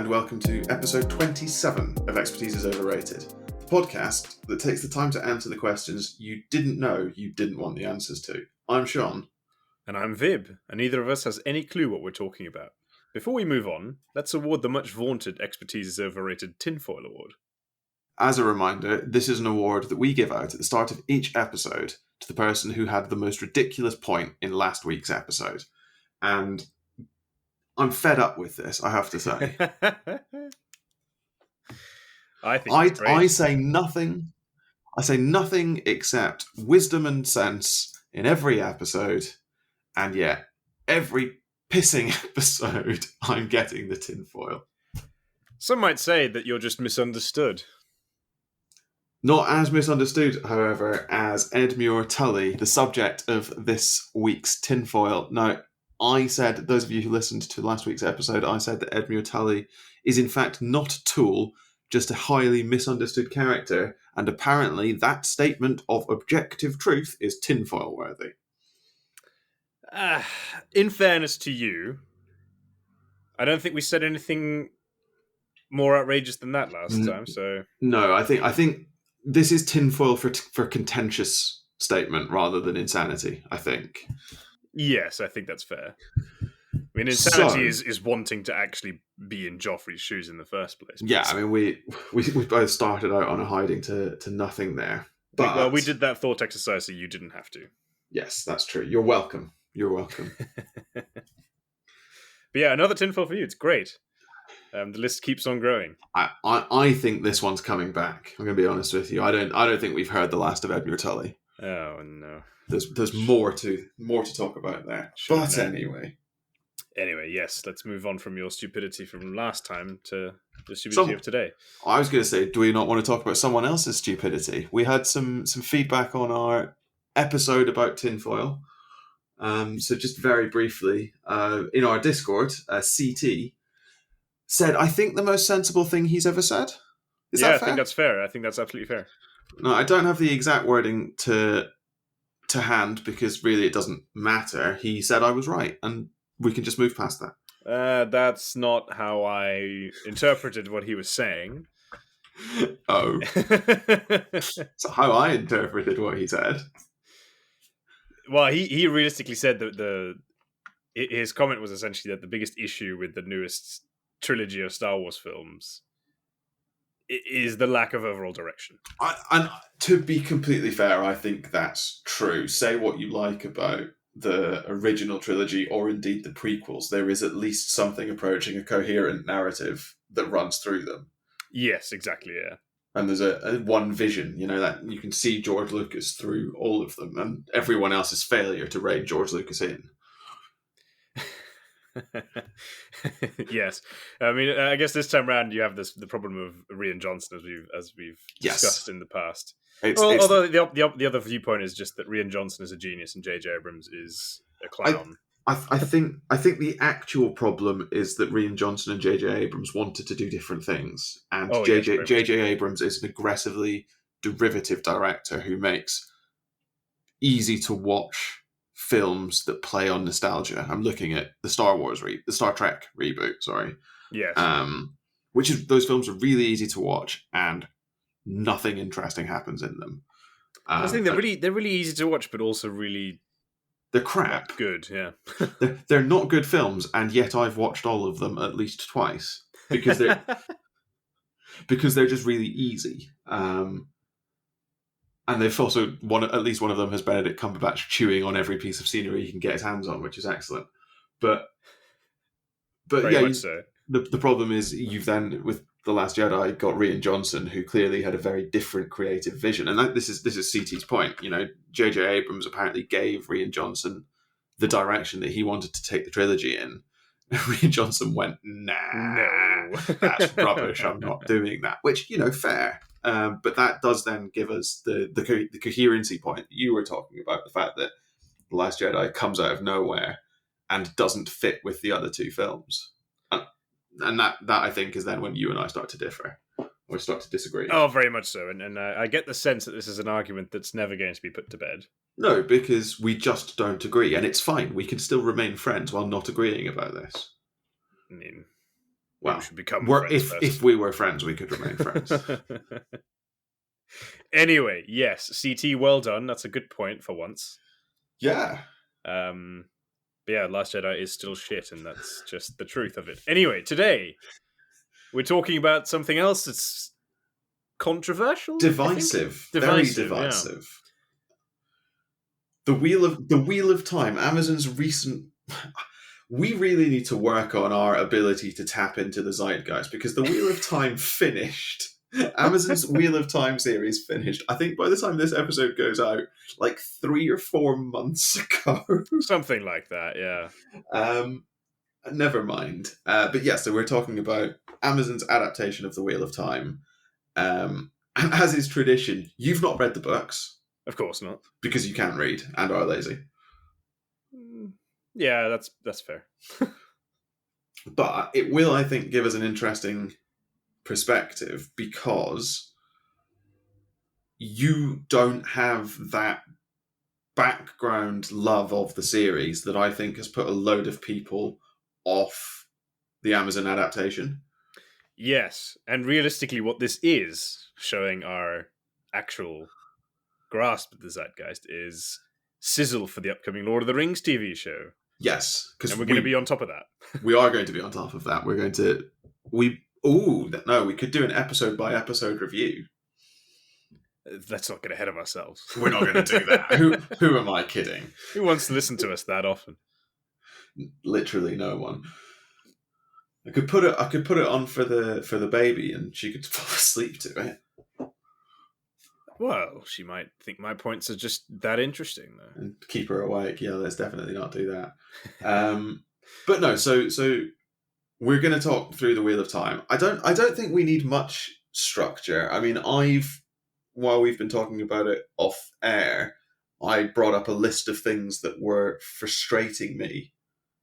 welcome to episode 27 of Expertise is Overrated, the podcast that takes the time to answer the questions you didn't know you didn't want the answers to. I'm Sean. And I'm Vib, and neither of us has any clue what we're talking about. Before we move on, let's award the much vaunted Expertise is Overrated Tinfoil Award. As a reminder, this is an award that we give out at the start of each episode to the person who had the most ridiculous point in last week's episode. And I'm fed up with this, I have to say. I say nothing. I say nothing except wisdom and sense in every episode, and yet every pissing episode I'm getting the tinfoil. Some might say that you're just misunderstood. Not as misunderstood, however, as Edmure Tully, the subject of this week's tinfoil. Now, I said, those of you who listened to last week's episode, I said that Edmure Tully is in fact not a tool, just a highly misunderstood character, and apparently that statement of objective truth is tinfoil worthy. In fairness to you, I don't think we said anything more outrageous than that last time. So no, I think this is tinfoil for contentious statement rather than insanity, I think. Yes, I think that's fair. I mean, insanity is wanting to actually be in Joffrey's shoes in the first place. Yeah, I mean, we both started out on a hiding to nothing there. But well, we did that thought exercise, so you didn't have to. Yes, that's true. You're welcome. You're welcome. But yeah, another tinfoil for you. It's great. The list keeps on growing. I think this one's coming back. I'm going to be honest with you. I don't think we've heard the last of Edmure Tully. Oh no. There's more to talk about there. Sure, but anyway, yes. Let's move on from your stupidity from last time to the stupidity of today. I was going to say, do we not want to talk about someone else's stupidity? We had some feedback on our episode about tinfoil. So just very briefly, in our Discord, CT said, I think the most sensible thing he's ever said. Is that fair? I think that's fair. I think that's absolutely fair. No, I don't have the exact wording to hand because really it doesn't matter. He said I was right, and we can just move past that. That's not how I interpreted what he was saying. Oh. So how I interpreted what he said. Well, he realistically said that his comment was essentially that the biggest issue with the newest trilogy of Star Wars films is the lack of overall direction. And to be completely fair, I think that's true. Say what you like about the original trilogy or indeed the prequels, there is at least something approaching a coherent narrative that runs through them. Yes, exactly, yeah. And there's a one vision, that you can see George Lucas through all of them and everyone else's failure to rein George Lucas in. Yes, I mean, I guess this time around you have the problem of Rian Johnson as we've discussed in the past. Although the other viewpoint is just that Rian Johnson is a genius and J.J. Abrams is a clown. I think the actual problem is that Rian Johnson and J.J. Abrams wanted to do different things, and J.J. Abrams is an aggressively derivative director who makes easy to watch films that play on nostalgia. I'm looking at the Star Trek reboot. Sorry, yes. Which is those films are really easy to watch and nothing interesting happens in them. I think they're really easy to watch, but also really they're crap. Good, yeah. they're not good films, and yet I've watched all of them at least twice because they're just really easy. And they've also at least one of them has Benedict Cumberbatch chewing on every piece of scenery he can get his hands on, which is excellent. But very much so. The problem is you've then with The Last Jedi got Rian Johnson, who clearly had a very different creative vision, and this is CT's point. J.J. Abrams apparently gave Rian Johnson the direction that he wanted to take the trilogy in. Rian Johnson went, no, that's rubbish. I'm not doing that. Which fair. But that does then give us the coherency point that you were talking about, the fact that The Last Jedi comes out of nowhere and doesn't fit with the other two films. And that I think is then when you and I start to differ, or start to disagree. Oh, very much so. And I get the sense that this is an argument that's never going to be put to bed. No, because we just don't agree, and it's fine. We can still remain friends while not agreeing about this. I mean, Well, we should become friends if we were friends, we could remain friends. Anyway, yes, CT, well done. That's a good point for once. Yeah. But yeah, Last Jedi is still shit, and that's just the truth of it. Anyway, today we're talking about something else that's controversial, divisive, very divisive. Yeah. The Wheel of Time, Amazon's recent. We really need to work on our ability to tap into the zeitgeist, because the Wheel of Time finished. Amazon's Wheel of Time series finished. I think by the time this episode goes out, like 3 or 4 months ago. Something like that, yeah. Never mind. But yeah, so we're talking about Amazon's adaptation of the Wheel of Time. And as is tradition, you've not read the books. Of course not. Because you can't read and are lazy. Yeah, that's fair. But it will, I think, give us an interesting perspective, because you don't have that background love of the series that I think has put a load of people off the Amazon adaptation. Yes, and realistically what this is, showing our actual grasp of the zeitgeist, is sizzle for the upcoming Lord of the Rings TV show. Yes, because we're going to be on top of that. We are going to be on top of that. We could do an episode by episode review. Let's not get ahead of ourselves. We're not going to do that. Who am I kidding? Who wants to listen to us that often? Literally no one. I could put it on for the baby, and she could fall asleep to it. Well, she might think my points are just that interesting, though. And keep her awake. Yeah, let's definitely not do that. But no, so we're going to talk through the Wheel of Time. I don't think we need much structure. I mean, while we've been talking about it off air, I brought up a list of things that were frustrating me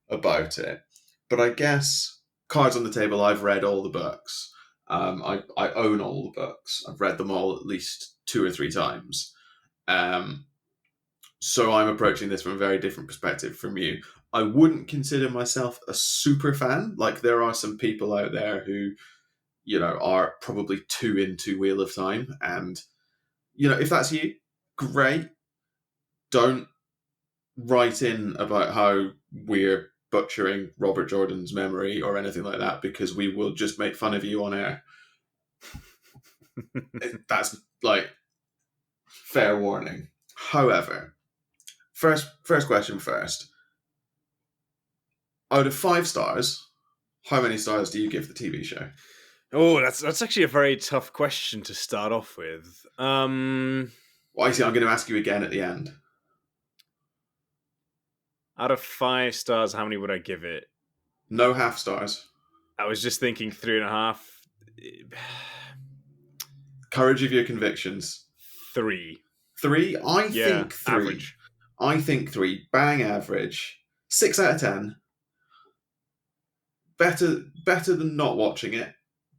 about it. But I guess, cards on the table, I've read all the books. I own all the books. I've read them all at least 2 or 3 times. So I'm approaching this from a very different perspective from you. I wouldn't consider myself a super fan. Like, there are some people out there who, are probably too into Wheel of Time. And, if that's you, great. Don't write in about how we're butchering Robert Jordan's memory or anything like that, because we will just make fun of you on air. That's fair warning. However, first question first. Out of 5 stars, how many stars do you give the TV show? Oh, that's actually a very tough question to start off with. Well, I see. I'm going to ask you again at the end. Out of 5 stars, how many would I give it? No half stars. I was just thinking 3.5. Courage of your convictions. 3. 3? I think 3. Average. I think 3. Bang average. 6 out of 10. Better than not watching it.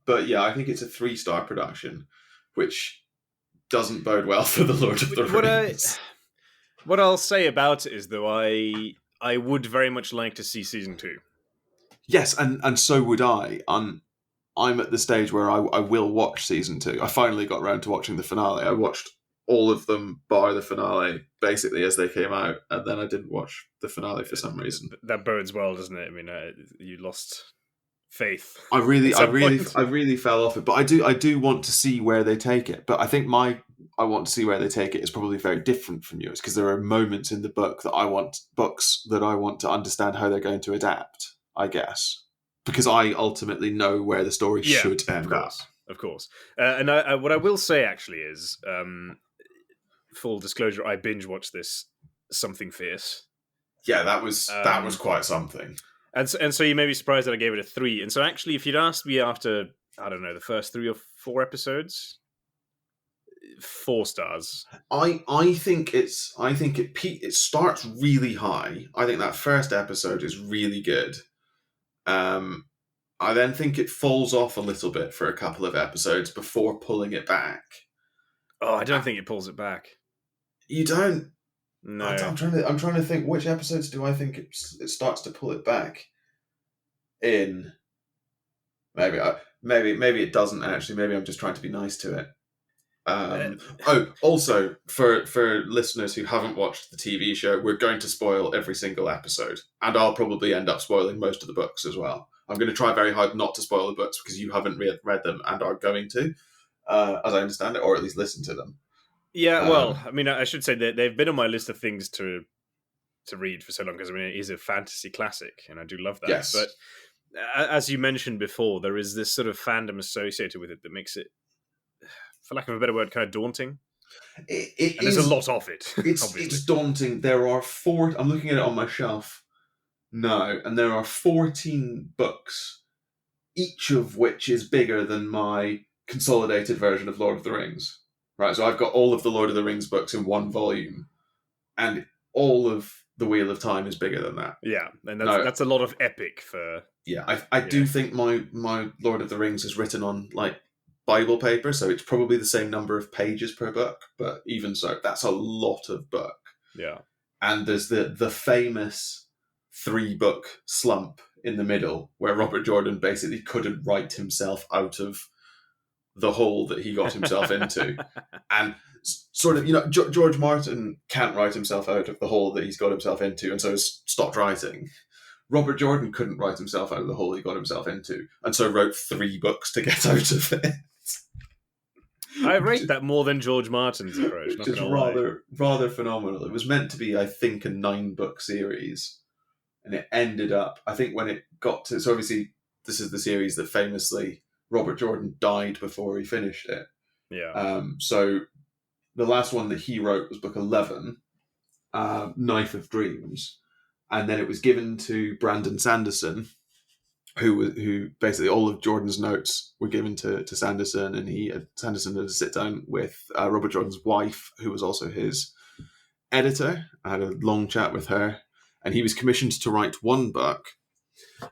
But yeah, I think it's a 3-star production, which doesn't bode well for the Lord of the Rings. What I'll say about it is, though, I would very much like to see season 2. Yes, and so would I. I'm at the stage where I will watch season 2. I finally got around to watching the finale. I watched all of them bar the finale, basically, as they came out, and then I didn't watch the finale for some reason. That bodes well, doesn't it? I mean, you lost faith. I really fell off it, but I do want to see where they take it. But I think I want to see where they take it is probably very different from yours, because there are moments in the books that I want to understand how they're going to adapt, I guess, because I ultimately know where the story should end up. Of course. And what I will say actually is, full disclosure, I binge watched this Something Fierce. Yeah, that was quite something. And so you may be surprised that I gave it a 3. And so actually, if you'd asked me after, I don't know, the first 3 or 4 episodes, 4 stars. I think it starts really high. I think that first episode is really good. I then think it falls off a little bit for a couple of episodes before pulling it back. Oh, I don't think it pulls it back. You don't? No. I'm trying to think, which episodes do I think it starts to pull it back in? Maybe it doesn't actually. Maybe I'm just trying to be nice to it. Also for listeners who haven't watched the TV show, we're going to spoil every single episode, and I'll probably end up spoiling most of the books as well. I'm going to try very hard not to spoil the books because you haven't read them and are going to, as I understand it, or at least listen to them. Yeah, well, I mean, I should say that they've been on my list of things to read for so long because I mean it is a fantasy classic, and I do love that. Yes. But as you mentioned before, there is this sort of fandom associated with it that makes it, for lack of a better word, kind of daunting. There's a lot of it. It's daunting. There are I'm looking at it on my shelf now, and there are 14 books, each of which is bigger than my consolidated version of Lord of the Rings. Right, so I've got all of the Lord of the Rings books in one volume, and all of the Wheel of Time is bigger than that. Yeah, and that's a lot of epic for... Yeah, I do think my Lord of the Rings is written on, like, Bible paper, so it's probably the same number of pages per book, but even so, that's a lot of book. Yeah. And there's the famous 3-book slump in the middle, where Robert Jordan basically couldn't write himself out of the hole that he got himself into. And sort of, George Martin can't write himself out of the hole that he's got himself into, and so stopped writing. Robert Jordan couldn't write himself out of the hole he got himself into, and so wrote 3 books to get out of it. I rate that more than George Martin's approach. Which is rather phenomenal. It was meant to be, I think, a 9-book series, and it ended up, I think, when it got to... So obviously, this is the series that famously Robert Jordan died before he finished it. Yeah. So the last one that he wrote was book 11, Knife of Dreams, and then it was given to Brandon Sanderson, who basically all of Jordan's notes were given to Sanderson, and Sanderson had a sit down with Robert Jordan's wife, who was also his editor. I had a long chat with her, and he was commissioned to write 1 book,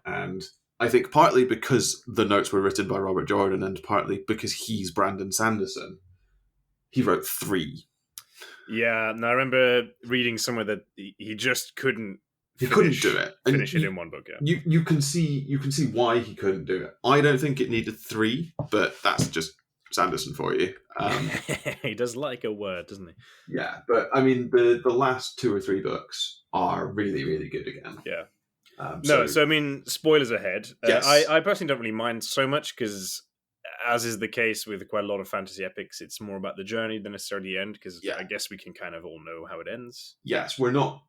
and I think partly because the notes were written by Robert Jordan and partly because he's Brandon Sanderson, he wrote 3. Yeah, and I remember reading somewhere that he just couldn't. He couldn't do it. Finish it in 1 book. Yeah, you can see why he couldn't do it. I don't think it needed 3, but that's just Sanderson for you. He does like a word, doesn't he? Yeah, but I mean the last 2 or 3 books are really, really good again. Yeah. So I mean, spoilers ahead. Yes. I personally don't really mind so much because, as is the case with quite a lot of fantasy epics, it's more about the journey than necessarily the end, because I guess we can kind of all know how it ends. Yes, we're not...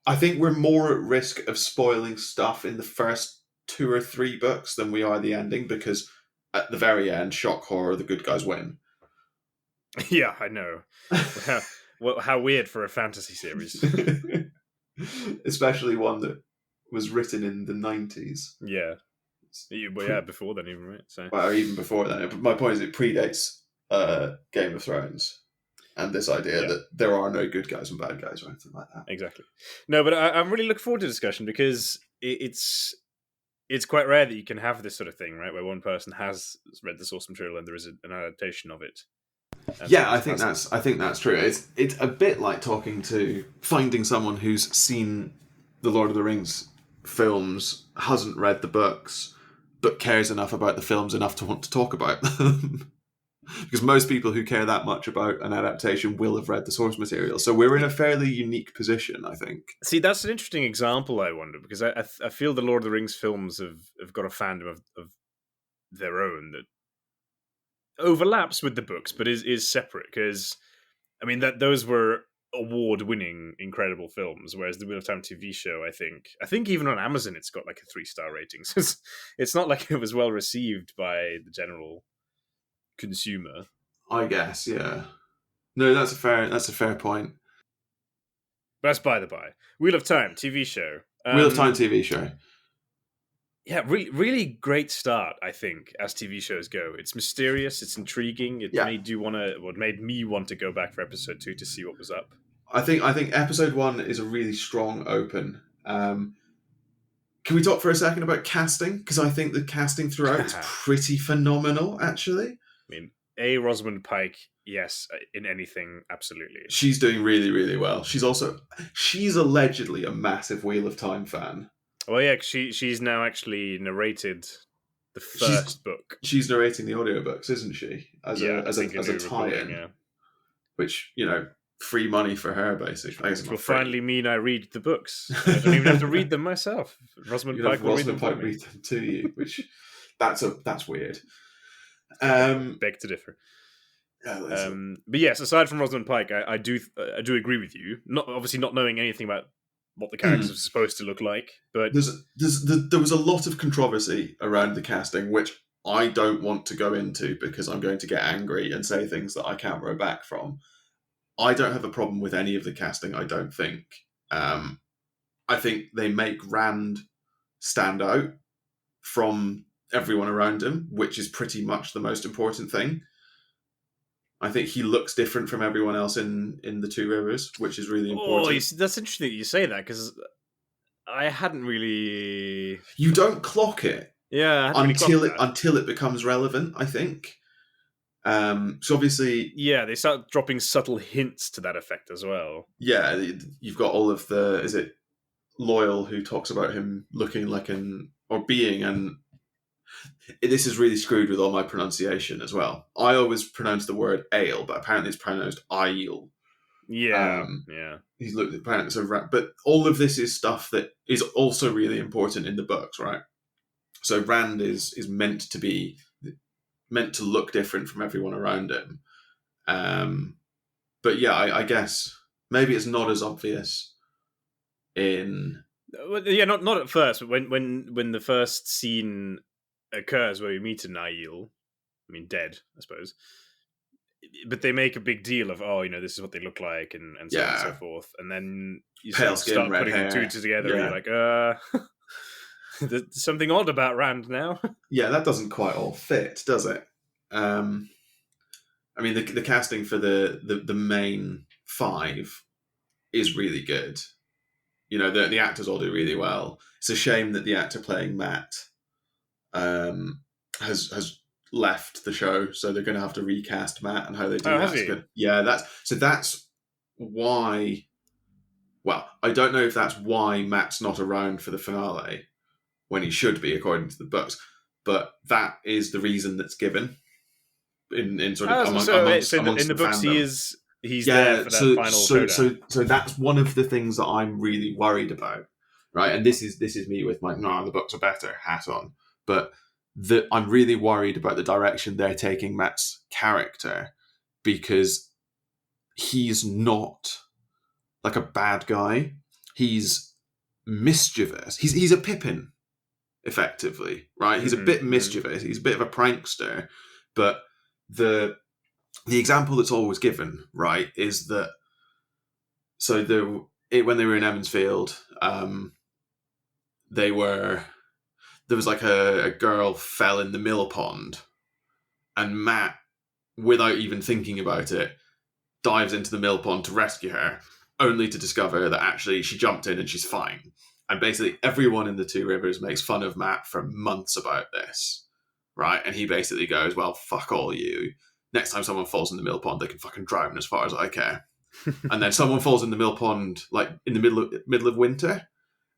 I think we're more at risk of spoiling stuff in the first 2 or 3 books than we are the ending, because at the very end, shock horror, the good guys win. Yeah, I know. How weird for a fantasy series. Especially one that was written in the 90s. Yeah. Well, yeah, before then even, right? So. Well, even before then. But my point is it predates Game of Thrones and this idea that there are no good guys and bad guys or anything like that. Exactly. No, but I'm really looking forward to discussion because it's quite rare that you can have this sort of thing, right? Where one person has read the source material and there is an adaptation of it. Yeah, I think that's true. It's a bit like finding someone who's seen the Lord of the Rings films, hasn't read the books, but cares enough about the films enough to want to talk about them. Because most people who care that much about an adaptation will have read the source material. So we're in a fairly unique position, I think. See, that's an interesting example, I wonder, because I feel the Lord of the Rings films have got a fandom of their own that overlaps with the books, but is separate. Because, I mean, those were award-winning, incredible films, whereas the Wheel of Time TV show, I think even on Amazon, it's got like a 3-star rating. So it's not like it was well received by the general consumer, I guess. Yeah, no, that's a fair point. But that's by the by. Wheel of Time TV show. Wheel of Time TV show. Yeah, really great start, I think, as TV shows go. It's mysterious, it's intriguing. It made me want to go back for episode 2 to see what was up. I think episode 1 is a really strong open. Can we talk for a second about casting? Because I think the casting throughout is pretty phenomenal, actually. I mean, Rosamund Pike, yes, in anything, absolutely. She's doing really, really well. She's allegedly a massive Wheel of Time fan. Well, yeah, she's now actually narrated the first book. She's narrating the audiobooks, isn't she? As a tie-in, yeah. Which, free money for her, basically. Which will finally mean I read the books. I don't even have to read them myself. Rosamund Pike will read them for me. Read them to you, which that's weird. Beg to differ. But yes, aside from Rosamund Pike, I do agree with you. Obviously not knowing anything about what the characters are supposed to look like, but there was a lot of controversy around the casting, which I don't want to go into because I'm going to get angry and say things that I can't row back from. I don't have a problem with any of the casting, I don't think. I think they make Rand stand out from everyone around him, which is pretty much the most important thing. I think he looks different from everyone else in the Two Rivers, which is really important. Oh, that's interesting that you say that, because I hadn't really... You don't clock it. Yeah, until it becomes relevant, I think. So obviously... Yeah, they start dropping subtle hints to that effect as well. Yeah, you've got all of the... Is it Loyal who talks about him looking like this is really screwed with all my pronunciation as well. I always pronounce the word ale, but apparently it's pronounced "ile." Yeah, He's looked at apparently but all of this is stuff that is also really important in the books, right? So Rand is meant to look different from everyone around him. But yeah, I guess maybe it's not as obvious in... Yeah, not at first, but when the first scene occurs where we meet a Nail, dead, I suppose. But they make a big deal of, this is what they look like, and so on and so forth. And then you start putting the two together, and you're like, there's something odd about Rand now. Yeah, that doesn't quite all fit, does it? The casting for the main five is really good. The actors all do really well. It's a shame that the actor playing Matt has left the show, so they're going to have to recast Matt and how they do that. Good. Yeah, that's why. Well, I don't know if that's why Matt's not around for the finale when he should be, according to the books, but that is the reason that's given in sort of amongst in the books fandom. He's there for that final showdown. So that's one of the things that I'm really worried about, right? And this is me with my the books are better hat on, but I'm really worried about the direction they're taking Matt's character, because he's not like a bad guy. He's mischievous. He's a Pippin, effectively, right? He's a bit mischievous. He's a bit of a prankster, but the example that's always given, right, is that when they were in Emmonsfield, there was like a girl fell in the mill pond, and Matt, without even thinking about it, dives into the mill pond to rescue her, only to discover that actually she jumped in and she's fine. And basically everyone in the Two Rivers makes fun of Matt for months about this, right? And he basically goes, well, fuck all you. Next time someone falls in the mill pond, they can fucking drown as far as I care. And then someone falls in the mill pond, like in the middle of winter,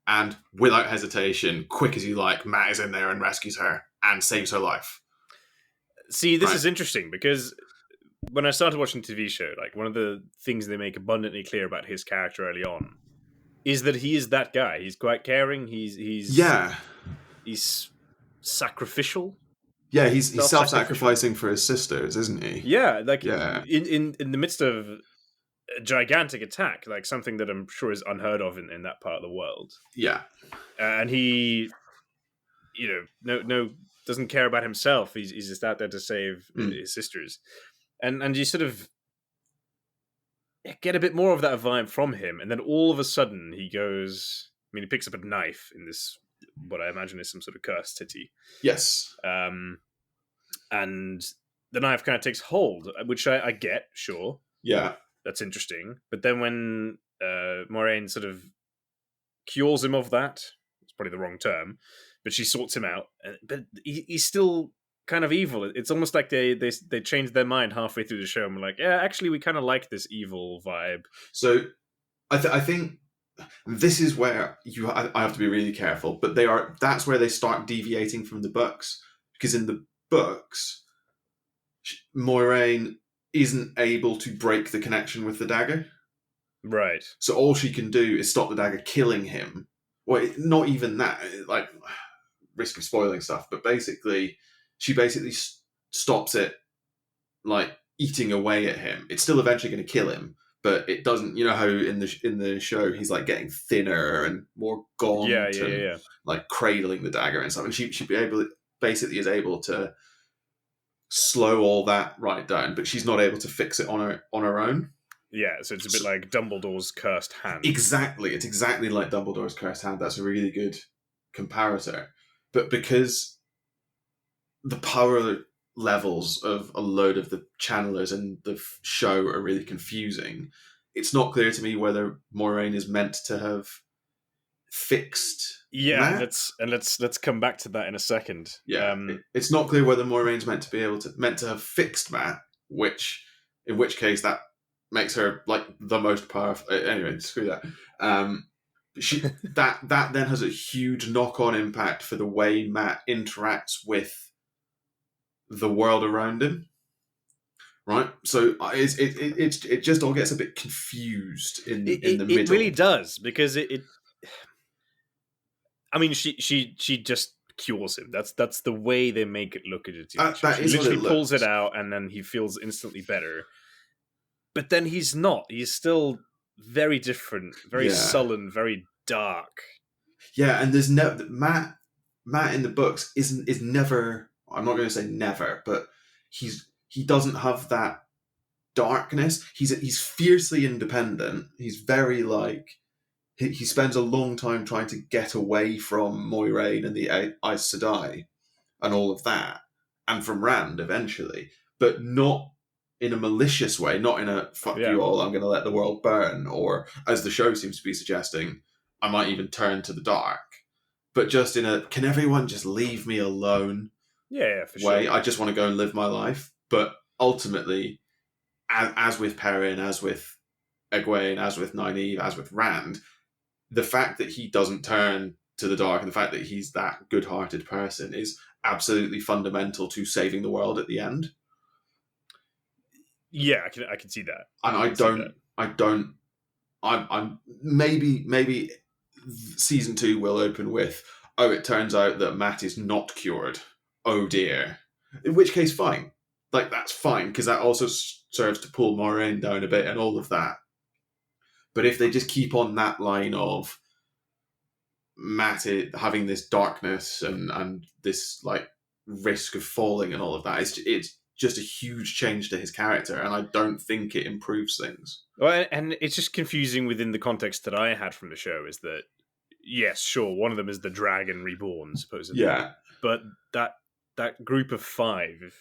and without hesitation, quick as you like, Matt is in there and rescues her and saves her life. See, this is interesting, because when I started watching the TV show, like, one of the things they make abundantly clear about his character early on is that he is that guy. He's quite caring. He's sacrificial. Yeah, he's self-sacrificing for his sisters, isn't he? Yeah, in the midst of a gigantic attack, like something that I'm sure is unheard of in that part of the world. Yeah, and he, no, doesn't care about himself. He's just out there to save his sisters, and you sort of get a bit more of that vibe from him, and then all of a sudden he goes. He picks up a knife in this, what I imagine is some sort of cursed city. Yes. And the knife kind of takes hold, which I get, sure. Yeah. That's interesting. But then when Moiraine sort of cures him of that, it's probably the wrong term, but she sorts him out. But he's still kind of evil. It's almost like they changed their mind halfway through the show and were like, yeah, actually, we kind of like this evil vibe. So I think this is where I have to be really careful, but that's where they start deviating from the books, because in the books, Moiraine isn't able to break the connection with the dagger. Right. So all she can do is stop the dagger killing him. Well, not even that, like, risk of spoiling stuff, but basically, she basically stops it, like, eating away at him. It's still eventually going to kill him, but it doesn't. You know how in the show he's like getting thinner and more gaunt, and like cradling the dagger and stuff, and she basically is able to slow all that right down, but she's not able to fix it on her own. Yeah, so it's a bit like Dumbledore's cursed hand. Exactly, it's exactly like Dumbledore's cursed hand. That's a really good comparator. But because the power levels of a load of the channelers in the show are really confusing, it's not clear to me whether Moiraine is meant to have fixed. Yeah, let's come back to that in a second. Yeah, it's not clear whether Moiraine's meant to have fixed Matt, in which case that makes her like the most powerful. Anyway, screw that. That then has a huge knock-on impact for the way Matt interacts with the world around him. Right, so it just all gets a bit confused in the middle. It really does, because it. I mean, she just cures him. That's the way they make it look at it. She literally pulls it out, and then he feels instantly better. But then he's not. He's still very different, very sullen, very dark. Yeah, and there's Matt in the books is never. I'm not going to say never, but he doesn't have that darkness. He's fiercely independent. He's very like. He spends a long time trying to get away from Moiraine and the Aes Sedai and all of that, and from Rand eventually, but not in a malicious way, not in a fuck you all, I'm going to let the world burn, or as the show seems to be suggesting, I might even turn to the dark, but just in a, can everyone just leave me alone for way? Sure. I just want to go and live my life. But ultimately, as with Perrin, as with Egwene, as with Nynaeve, as with Rand, the fact that he doesn't turn to the dark and the fact that he's that good-hearted person is absolutely fundamental to saving the world at the end. Yeah, I can see that. And I'm maybe season 2 will open with, oh, it turns out that Matt is not cured. Oh dear. In which case, fine. Like, that's fine, because that also serves to pull Moiraine down a bit and all of that. But if they just keep on that line of Matt having this darkness and this like risk of falling and all of that, it's just a huge change to his character, and I don't think it improves things. Well, and it's just confusing within the context that I had from the show, is that, yes, sure, one of them is the Dragon Reborn, supposedly. Yeah. But that group of 5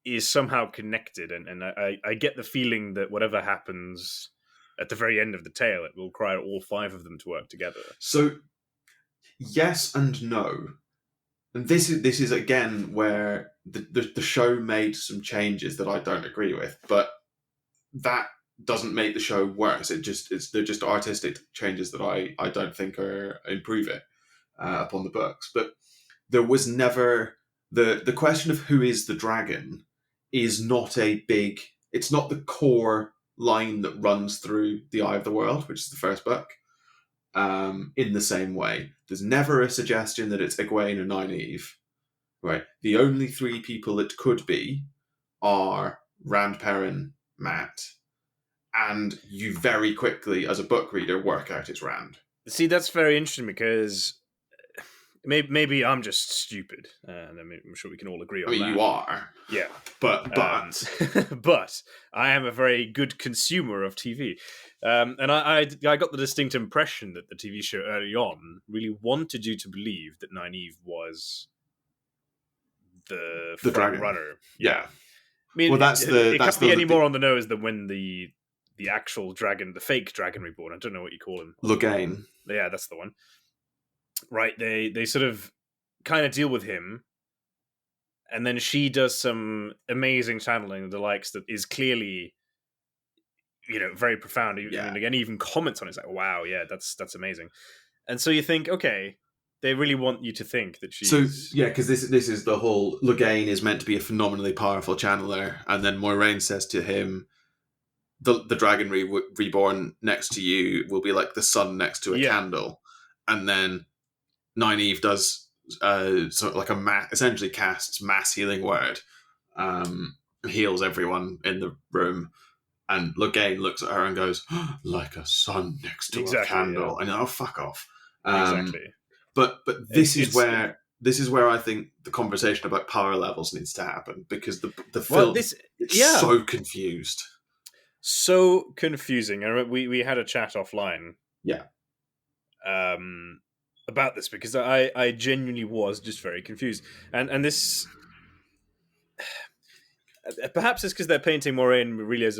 is somehow connected, and I get the feeling that whatever happens at the very end of the tale, it will require all 5 of them to work together. So, yes and no. And this is again where the show made some changes that I don't agree with, but that doesn't make the show worse. They're just artistic changes that I don't think improve it upon the books. But there was never the question of who is the dragon is not it's not the core line that runs through The Eye of the World, which is the first book. In the same way, there's never a suggestion that it's Egwene or Nynaeve. Right, the only 3 people it could be are Rand, Perrin, Matt, and you very quickly, as a book reader, work out it's Rand. See, that's very interesting, because maybe I'm just stupid, and I'm sure we can all agree on that. I mean, you are. Yeah. But but I am a very good consumer of TV. And I got the distinct impression that the TV show early on really wanted you to believe that Nynaeve was the front runner. Yeah. I mean, well, it can't be any more on the nose than when the actual dragon, the fake Dragon Reborn, I don't know what you call him. Logain. Yeah, that's the one. Right, they sort of kind of deal with him, and then she does some amazing channeling, the likes that is clearly, very profound. Yeah. And again, even comments on it, it's like, wow, yeah, that's amazing. And so you think, okay, They really want you to think that she's... So, yeah, because this is the whole... Logain is meant to be a phenomenally powerful channeler, and then Moiraine says to him, the dragon reborn next to you will be like the sun next to a candle. And then Nynaeve does sort of like essentially casts mass healing word, heals everyone in the room, and Logain looks at her and goes, like a sun next to a candle. And fuck off. Exactly. But this is where I think the conversation about power levels needs to happen, because the film is so confused. So confusing. I remember we had a chat offline. Yeah. About this, because I genuinely was just very confused. And this... Perhaps it's because they're painting Moiraine really as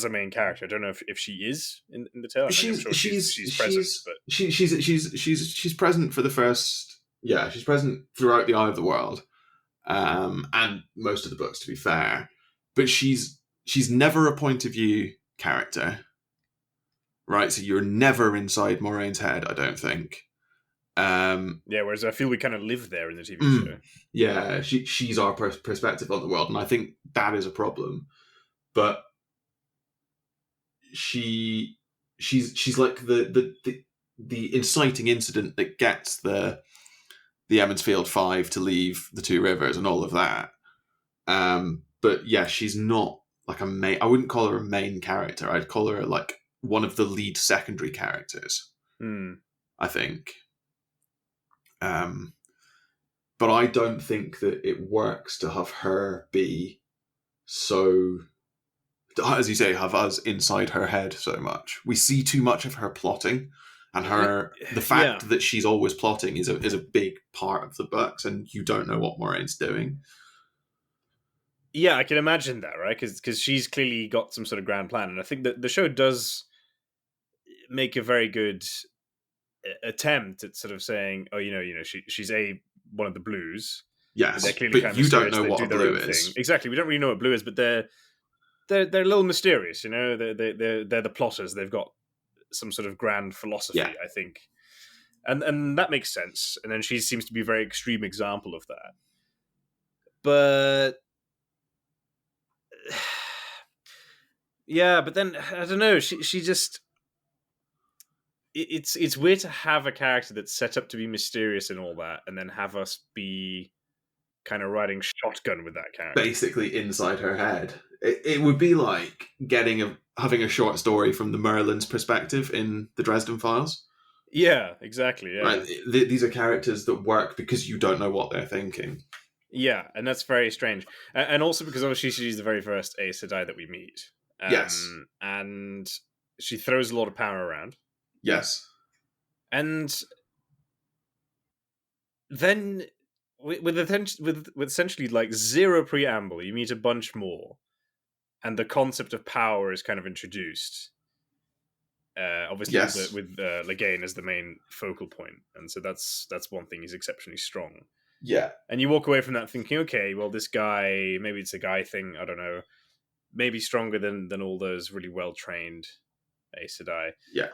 a main character. I don't know if she is in the tale. She's present, but she's present for the first. Yeah, she's present throughout the Eye of the World, and most of the books, to be fair. But she's never a point of view character, right? So you're never inside Moraine's head, I don't think. Whereas I feel we kind of live there in the TV show. Yeah, she's our perspective on the world, and I think that is a problem. But she's like the inciting incident that gets the Emmonsfield Five to leave the Two Rivers and all of that. But yeah, she's not like a main. I wouldn't call her a main character. I'd call her like one of the lead secondary characters. I think. But I don't think that it works to have her be so, as you say, have us inside her head so much. We see too much of her plotting, and the fact that she's always plotting is a big part of the books, and you don't know what Moraine's doing. Yeah, I can imagine that, right? Because she's clearly got some sort of grand plan, and I think that the show does make a very good attempt at sort of saying, oh, she's one of the Blues. Yes, they're clearly but you don't know what a blue is. Exactly, we don't really know what blue is, but they're a little mysterious. They're the plotters. They've got some sort of grand philosophy, I think, and that makes sense. And then she seems to be a very extreme example of that. But yeah, but then I don't know. She just. It's weird to have a character that's set up to be mysterious and all that, and then have us be kind of riding shotgun with that character. Basically inside her head. It would be like having a short story from the Merlin's perspective in the Dresden Files. Yeah, exactly. Yeah. Right? These are characters that work because you don't know what they're thinking. Yeah, and that's very strange. And also because obviously she's the very first Aes Sedai that we meet. Yes. And she throws a lot of power around. Yes. And then with essentially like zero preamble, you meet a bunch more, and the concept of power is kind of introduced. Obviously, with Logain as the main focal point, and so that's one thing. He's exceptionally strong. Yeah, and you walk away from that thinking, okay, well, this guy, maybe it's a guy thing. I don't know. Maybe stronger than all those really well trained Aes Sedai. Yeah.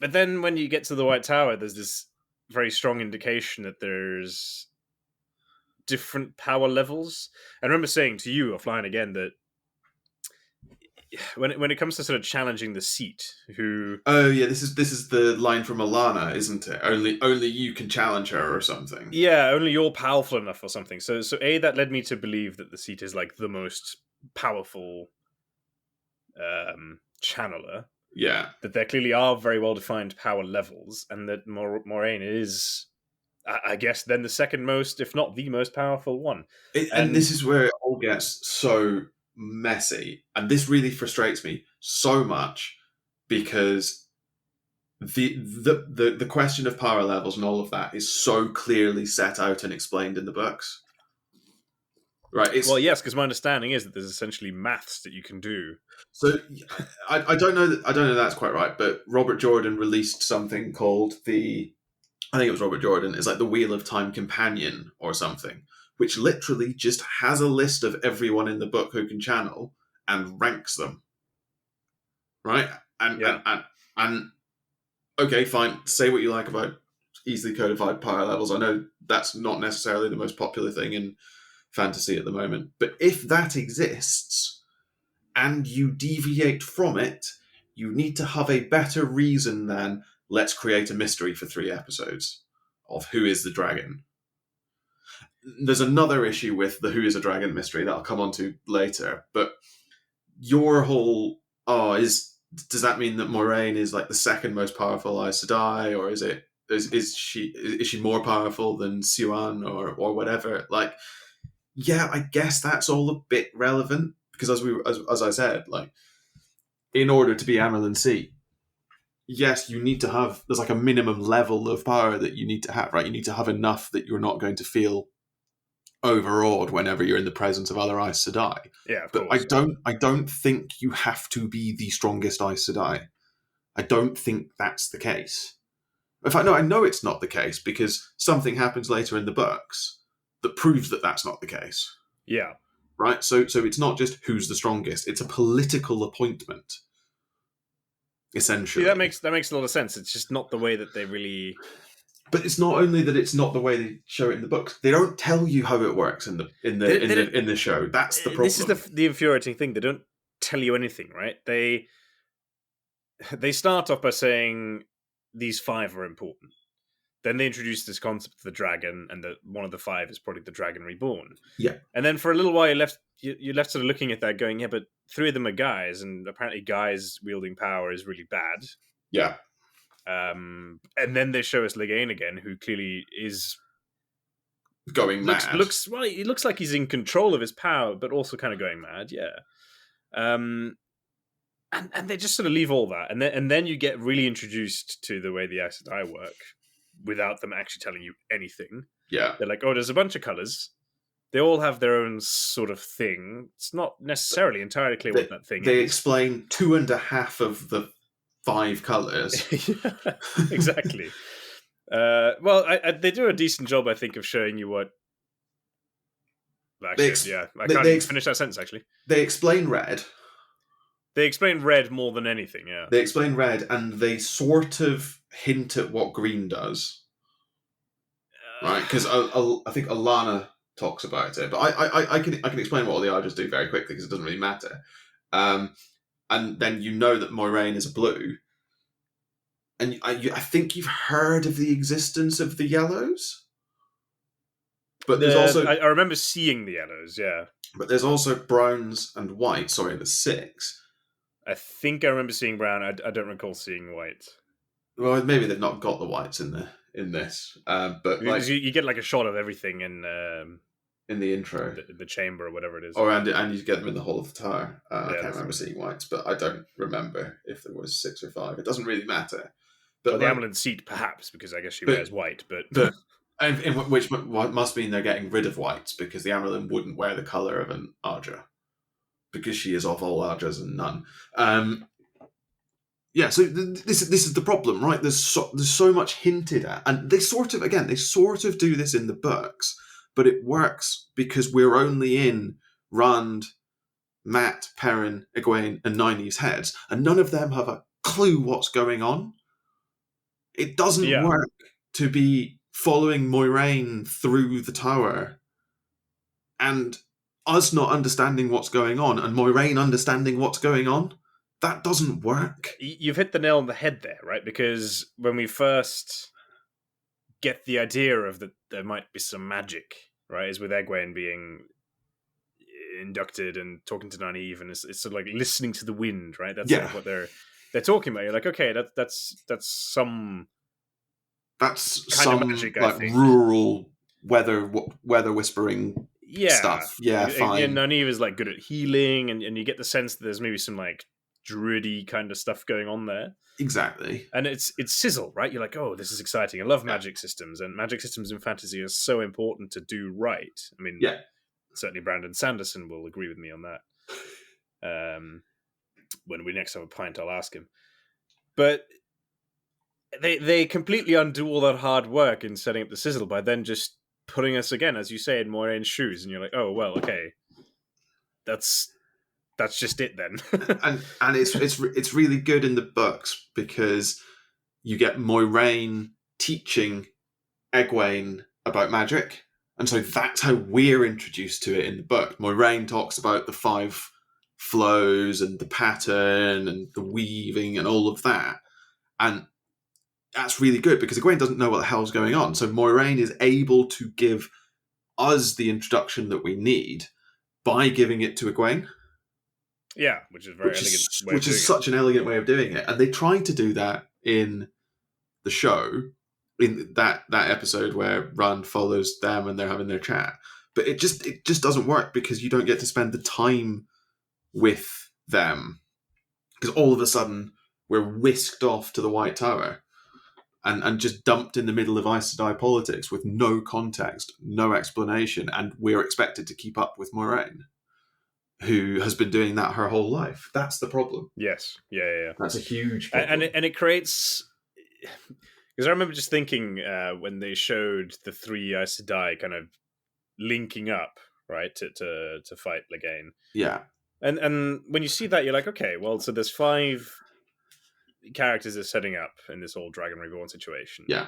But then when you get to the White Tower, there's this very strong indication that there's different power levels. I remember saying to you offline again that when it comes to sort of challenging the seat, oh yeah, this is the line from Alana, isn't it? Only you can challenge her or something. Yeah, only you're powerful enough or something. So that led me to believe that the seat is like the most powerful channeler. Yeah. That there clearly are very well-defined power levels, and that Moiraine is, I guess, then the second most, if not the most powerful one. And this is where it all gets so messy. And this really frustrates me so much, because the question of power levels and all of that is so clearly set out and explained in the books. Right. Well, yes, because my understanding is that there's essentially maths that you can do. So I don't know that that's quite right, but Robert Jordan released something called I think it was Robert Jordan. It's like the Wheel of Time Companion or something, which literally just has a list of everyone in the book who can channel and ranks them. Right. And okay, fine. Say what you like about easily codified power levels. I know that's not necessarily the most popular thing in fantasy at the moment, but if that exists and you deviate from it, you need to have a better reason than let's create a mystery for 3 episodes of who is the dragon. There's another issue with the who is a dragon mystery that I'll come on to later, but your whole does that mean that Moiraine is like the second most powerful Aes Sedai, or is she more powerful than Siuan or whatever? Like, yeah, I guess that's all a bit relevant because as I said, like, in order to be Amyrlin C, yes, you need to have, there's like a minimum level of power that you need to have, right? You need to have enough that you're not going to feel overawed whenever you're in the presence of other Aes Sedai. Yeah, of but course. I don't think you have to be the strongest Aes Sedai. I don't think that's the case. In fact, no, I know it's not the case because something happens later in the books that proves that that's not the case. Yeah. Right? So it's not just who's the strongest. It's a political appointment, essentially. See, that makes a lot of sense. It's just not the way that they really... But it's not only that it's not the way they show it in the books. They don't tell you how it works in the show. That's the problem. This is the infuriating thing. They don't tell you anything, right? They start off by saying these 5 are important. Then they introduce this concept of the dragon, and that one of the 5 is probably the dragon reborn. Yeah. And then for a little while, you're left sort of looking at that, going, yeah, but 3 of them are guys, and apparently guys wielding power is really bad. Yeah. And then they show us Clegane again, who clearly is going mad. He looks like he's in control of his power, but also kind of going mad. Yeah. And they just sort of leave all that, and then you get really introduced to the way the Aes Sedai work without them actually telling you anything. Yeah. They're like, oh, there's a bunch of colors. They all have their own sort of thing. It's not necessarily entirely clear what that thing is. They explain 2.5 of the 5 colors. Yeah, exactly. They do a decent job, I think, of showing you what... Actually, I can't even finish that sentence, actually. They explain red. They explain red more than anything, yeah. They explain red, and they sort of hint at what green does. Right? Because I think Alana talks about it, but I can explain what all the Ardras do very quickly, because it doesn't really matter. And then you know that Moiraine is a blue. And I think you've heard of the existence of the yellows. But there's also... I remember seeing the yellows, yeah. But there's also browns and whites. Sorry, there's 6. I think I remember seeing brown. I don't recall seeing white. Well, maybe they've not got the whites in this. But like, you get like a shot of everything in the intro, the chamber or whatever it is. And you get them in the Hall of the Tower. I can't remember right. seeing whites, but I don't remember if there was 6 or 5. It doesn't really matter. But the Amyrlin seat, perhaps, because I guess she wears white. But which must mean they're getting rid of whites, because the Amyrlin wouldn't wear the color of an Ardra, because she is of all Ardras and none. So this is the problem, right? There's so much hinted at, and they sort of do this in the books, but it works because we're only in Rand, Mat, Perrin, Egwene, and Nynaeve's heads, and none of them have a clue what's going on. It doesn't work to be following Moiraine through the tower and us not understanding what's going on and Moiraine understanding what's going on. That doesn't work. You've hit the nail on the head there, right? Because when we first get the idea of that there might be some magic, right, is with Egwene being inducted and talking to Nynaeve, and it's sort of like listening to the wind, right? That's like what they're talking about. You're like, okay, that's some kind some of magic, like I think. Rural weather whispering stuff. Yeah, fine. And Nynaeve is like good at healing, and you get the sense that there's maybe some like druidy kind of stuff going on there. Exactly. And it's sizzle, right? You're like, oh, this is exciting. I love magic systems, and magic systems in fantasy are so important to do right. I mean, certainly Brandon Sanderson will agree with me on that. When we next have a pint, I'll ask him. But they completely undo all that hard work in setting up the sizzle by then just putting us again, as you say, in Moiraine's shoes, and you're like, oh well, okay, that's just it then. and it's really good in the books because you get Moiraine teaching Egwene about magic. And so that's how we're introduced to it in the book. Moiraine talks about the 5 flows and the pattern and the weaving and all of that. And that's really good because Egwene doesn't know what the hell's going on. So Moiraine is able to give us the introduction that we need by giving it to Egwene. Yeah, which is very elegant. Which is such an elegant way of doing it. And they tried to do that in the show, in that episode where Rand follows them and they're having their chat. But it just doesn't work because you don't get to spend the time with them. Because all of a sudden we're whisked off to the White Tower and just dumped in the middle of Aes Sedai politics with no context, no explanation, and we're expected to keep up with Moiraine, who has been doing that her whole life. That's the problem. Yes. Yeah. That's a huge problem. And it creates... Because I remember just thinking when they showed the 3 Aes Sedai kind of linking up, right, to fight Clegane. Yeah. And when you see that, you're like, okay, well, so there's 5 characters are setting up in this whole Dragon Reborn situation. Yeah.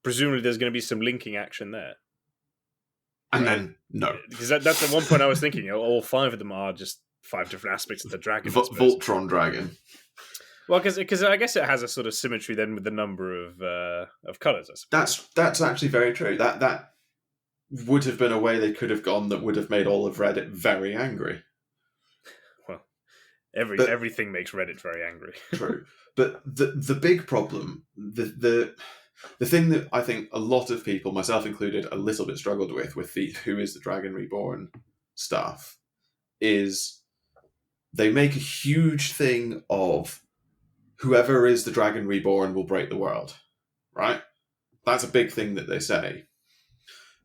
Presumably there's going to be some linking action there. And then, no. Because that's at one point I was thinking, all 5 of them are just 5 different aspects of the dragon. Voltron dragon. Well, because I guess it has a sort of symmetry then with the number of colours, I suppose. That's actually very true. That would have been a way they could have gone that would have made all of Reddit very angry. Well, everything makes Reddit very angry. True. But the big problem, the thing that I think a lot of people, myself included, a little bit struggled with the Who is the Dragon Reborn stuff, is they make a huge thing of whoever is the Dragon Reborn will break the world, right? That's a big thing that they say.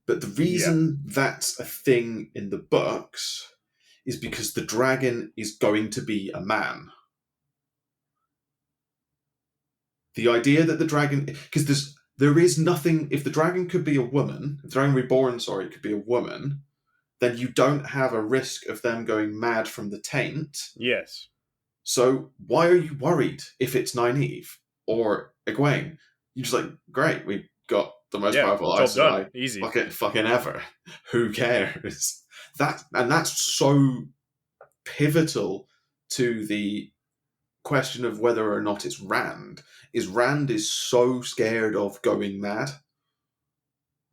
But the reason that's a thing in the books is because the dragon is going to be a man. The idea that the dragon... Because there is nothing... If the dragon could be a woman, if the Dragon Reborn, could be a woman, then you don't have a risk of them going mad from the taint. Yes. So why are you worried if it's Nynaeve or Egwene? You're just like, great, we got the most powerful Aes Sedai easy fucking ever. Who cares? That's so pivotal to the question of whether or not it's Rand. Rand is so scared of going mad,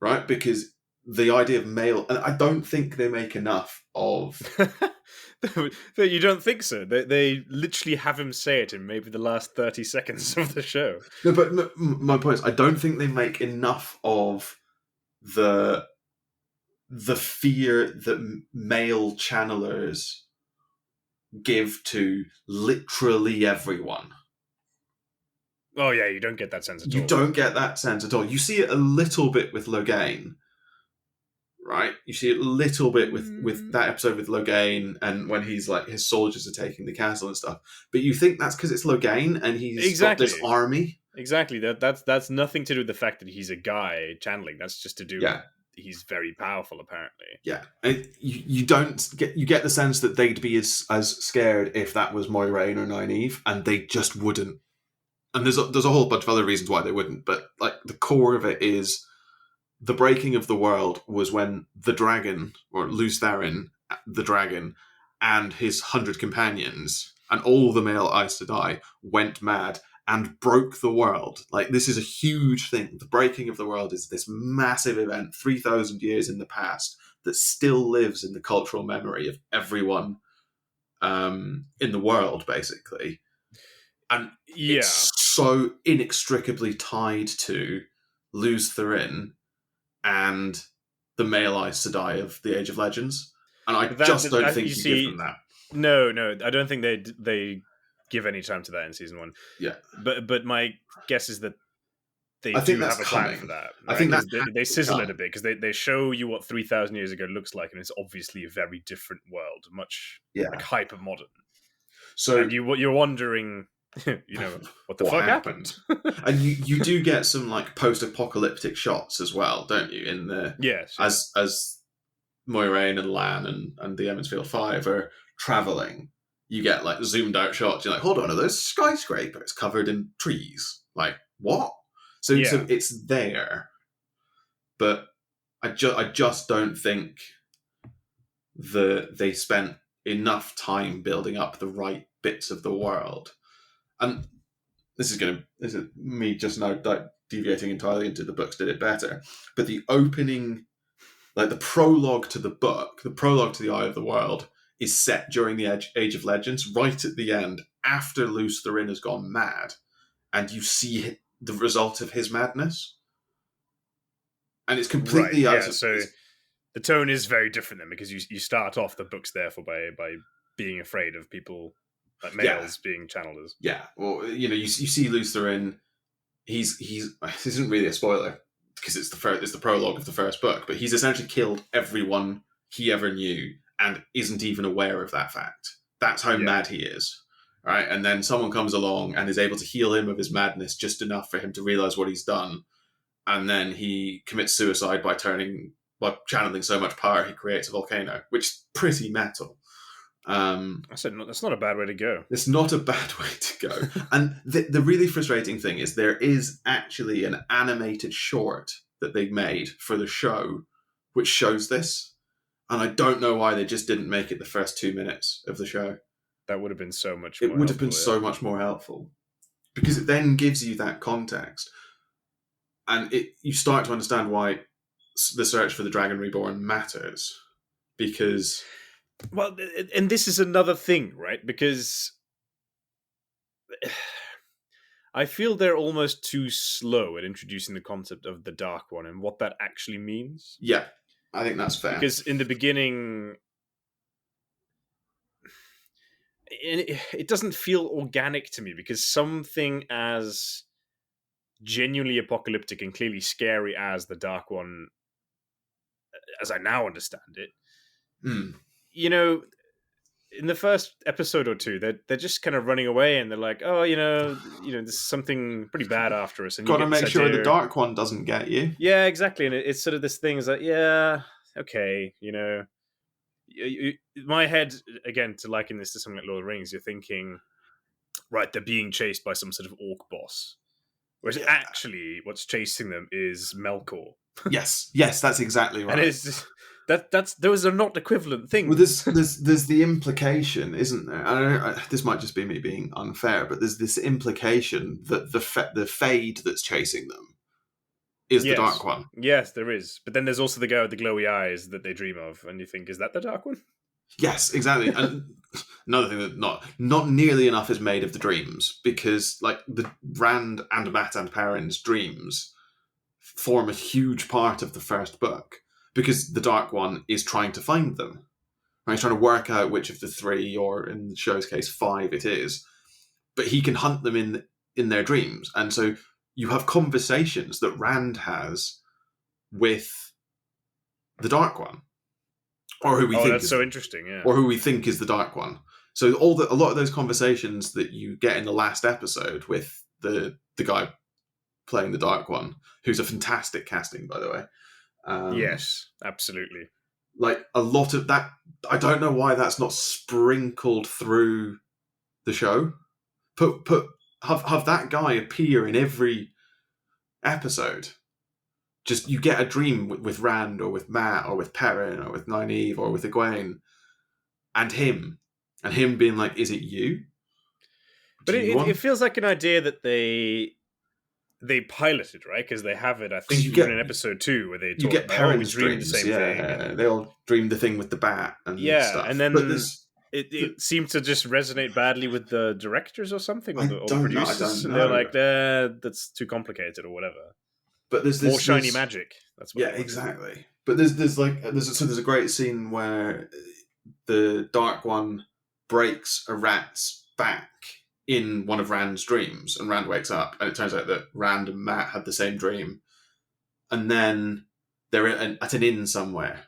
right? Because the idea of male, and I don't think they make enough of. You don't think so? They literally have him say it in maybe the last 30 seconds of the show. No, but my point is, I don't think they make enough of the fear that male channelers give to literally everyone. Oh yeah, you don't get that sense at all. You don't get that sense at all. You see it a little bit with Logain. Right, you see it a little bit with that episode with Logain, and when he's like his soldiers are taking the castle and stuff. But you think that's because it's Logain and he's got this army. Exactly. That's nothing to do with the fact that he's a guy channeling. That's just to do with he's very powerful, apparently. Yeah, and you get the sense that they'd be as scared if that was Moiraine or Nynaeve, and they just wouldn't. And there's a whole bunch of other reasons why they wouldn't, but like the core of it is. The breaking of the world was when the dragon, or Lews Therin, the dragon, and his 100 companions, and all the male Aes Sedai went mad and broke the world. Like, this is a huge thing. The breaking of the world is this massive event, 3,000 years in the past, that still lives in the cultural memory of everyone in the world, basically. And it's so inextricably tied to Lews Therin and the male Aes Sedai of the Age of Legends, and I don't think you give them that. No, I don't think they give any time to that in season 1. Yeah, but my guess is that they do have a plan for that. Right? I think they sizzle it a bit because they show you what 3,000 years ago looks like, and it's obviously a very different world, much like hyper modern. So and you're wondering. What the fuck happened? And you do get some like post-apocalyptic shots as well, don't you? In the as Moiraine and Lan and the Emmonsfield 5 are traveling, you get like zoomed out shots. You're like, hold on, are those skyscrapers covered in trees? Like what? So it's there, but I just don't think they spent enough time building up the right bits of the world. And this is me just now deviating entirely into the books did it better. But the opening, like the prologue to the book, the prologue to the Eye of the World, is set during the Age of Legends, right at the end, after Luce Therin has gone mad, and you see the result of his madness. And it's completely out of... So the tone is very different then, because you start off the books therefore by being afraid of people, like males being channeled as. Yeah, well, you see Luce Therin, he's this isn't really a spoiler, because it's the prologue of the first book, but he's essentially killed everyone he ever knew and isn't even aware of that fact. That's how mad he is, right? And then someone comes along and is able to heal him of his madness just enough for him to realize what he's done, and then he commits suicide by channeling so much power he creates a volcano, which is pretty metal. I said that's not a bad way to go. It's not a bad way to go. And the really frustrating thing is there is actually an animated short that they made for the show which shows this. And I don't know why they just didn't make it the first 2 minutes of the show. That would have been so much more helpful. It would have been so much more helpful. Because it then gives you that context. And you start to understand why the search for the Dragon Reborn matters. Because... Well, and this is another thing, right? Because I feel they're almost too slow at introducing the concept of the Dark One and what that actually means. Yeah, I think that's fair. Because in the beginning, it doesn't feel organic to me, because something as genuinely apocalyptic and clearly scary as the Dark One, as I now understand it, in the first episode or two, they're just kind of running away, and they're like, "Oh, there's something pretty bad after us." And got to make sure the Dark One doesn't get you. Yeah, exactly. And it's sort of this thing is like, yeah, okay, my head again to liken this to something like Lord of the Rings. You're thinking, right, they're being chased by some sort of orc boss, whereas actually, what's chasing them is Melkor. Yes, that's exactly right. And it's just, those are not equivalent things. Well, there's the implication, isn't there? This might just be me being unfair, but there's this implication that the Fade that's chasing them is the Dark One. Yes, there is. But then there's also the guy with the glowy eyes that they dream of, and you think, is that the Dark One? Yes, exactly. And another thing that not nearly enough is made of the dreams, because like the Rand and Matt and Perrin's dreams form a huge part of the first book. Because the Dark One is trying to find them. Right? He's trying to work out which of the 3, or in the show's case, 5 it is. But he can hunt them in their dreams. And so you have conversations that Rand has with the Dark One. Or who we think that's so interesting, yeah. Or who we think is the Dark One. So a lot of those conversations that you get in the last episode with the guy playing the Dark One, who's a fantastic casting, by the way. Yes, absolutely. Like a lot of that, I don't know why that's not sprinkled through the show. Have that guy appear in every episode. Just you get a dream with Rand or with Matt or with Perrin or with Nynaeve or with Egwene, and him being like, "Is it you?" But it feels like an idea that they piloted, right? Because they have it, I think, even in episode 2, where they talk get Perrin's dreams, the same thing. Yeah, they all dreamed the thing with the bat and stuff. And then it seemed to just resonate badly with the directors or something, or the producers, and they're like, "That's too complicated," or whatever. But there's more shiny magic. That's what exactly. But there's a great scene where the Dark One breaks a rat's back in one of Rand's dreams, and Rand wakes up, and it turns out that Rand and Matt had the same dream. And then they're at an inn somewhere,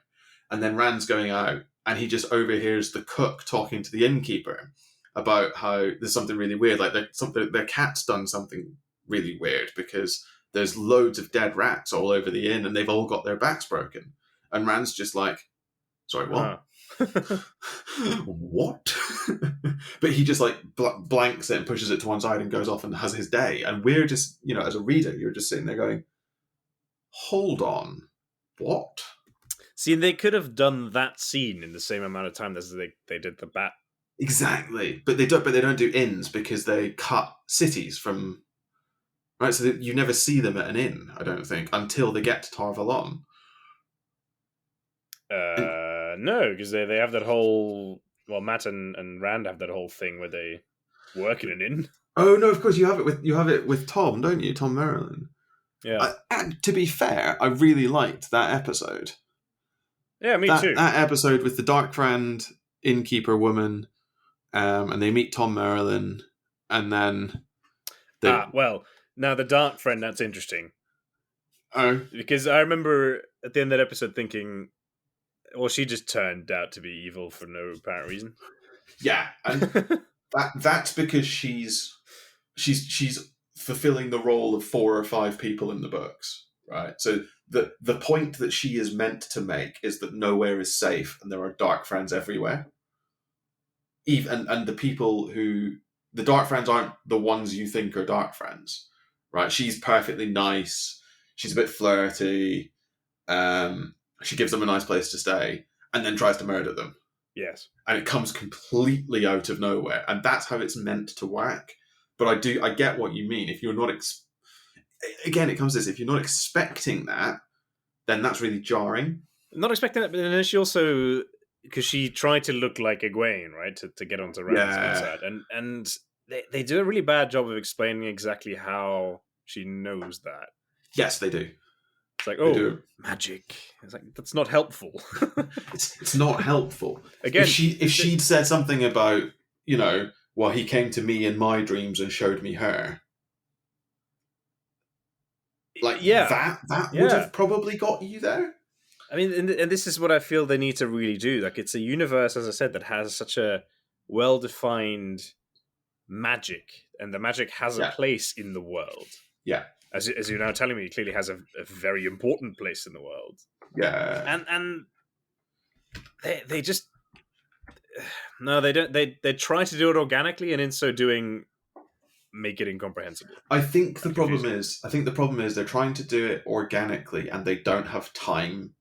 and then Rand's going out, and he just overhears the cook talking to the innkeeper about how there's something really weird, like their cat's done something really weird, because there's loads of dead rats all over the inn, and they've all got their backs broken. And Rand's just like, sorry, what? What? But he just like blanks it and pushes it to one side and goes off and has his day. And we're just, as a reader, you're just sitting there going, hold on. what? See, they could have done that scene in the same amount of time as they did the bat. Exactly, but they don't do inns because they cut cities from. Right, so you never see them at an inn, I don't think, until they get to Tar Valon. No, because they have that whole... Well, Matt and Rand have that whole thing where they work in an inn. Oh no, of course you have it with Tom, don't you? Tom Merrilin. Yeah. And to be fair, I really liked that episode. Yeah, me too. That episode with the Dark Friend innkeeper woman, and they meet Tom Merrilin, and then well, now the Dark Friend, that's interesting. Oh, because I remember at the end of that episode thinking, well, she just turned out to be evil for no apparent reason. Yeah, and that's because she's fulfilling the role of 4 or 5 people in the books, right? So the point that she is meant to make is that nowhere is safe and there are dark friends everywhere. And the people who the dark friends aren't the ones you think are dark friends, right? She's perfectly nice. She's a bit flirty. She gives them a nice place to stay and then tries to murder them. Yes. And it comes completely out of nowhere. And that's how it's meant to work. But I get what you mean. If you're not... Again, it comes to this. If you're not expecting that, then that's really jarring. Not expecting that, but then she also... Because she tried to look like Egwene, right? To get onto Rand's side. And they do a really bad job of explaining exactly how she knows that. Yes, they do. It's like, magic. It's like, that's not helpful. it's not helpful. Again, if she'd said something about, well, he came to me in my dreams and showed me her. Like, that would have probably got you there. I mean, and this is what I feel they need to really do. Like, it's a universe, as I said, that has such a well-defined magic, and the magic has a place in the world. Yeah. As you're now telling me, it clearly has a very important place in the world. Yeah. And they just... No, they don't. They try to do it organically, and in so doing, make it incomprehensible. I think the problem is they're trying to do it organically, and they don't have time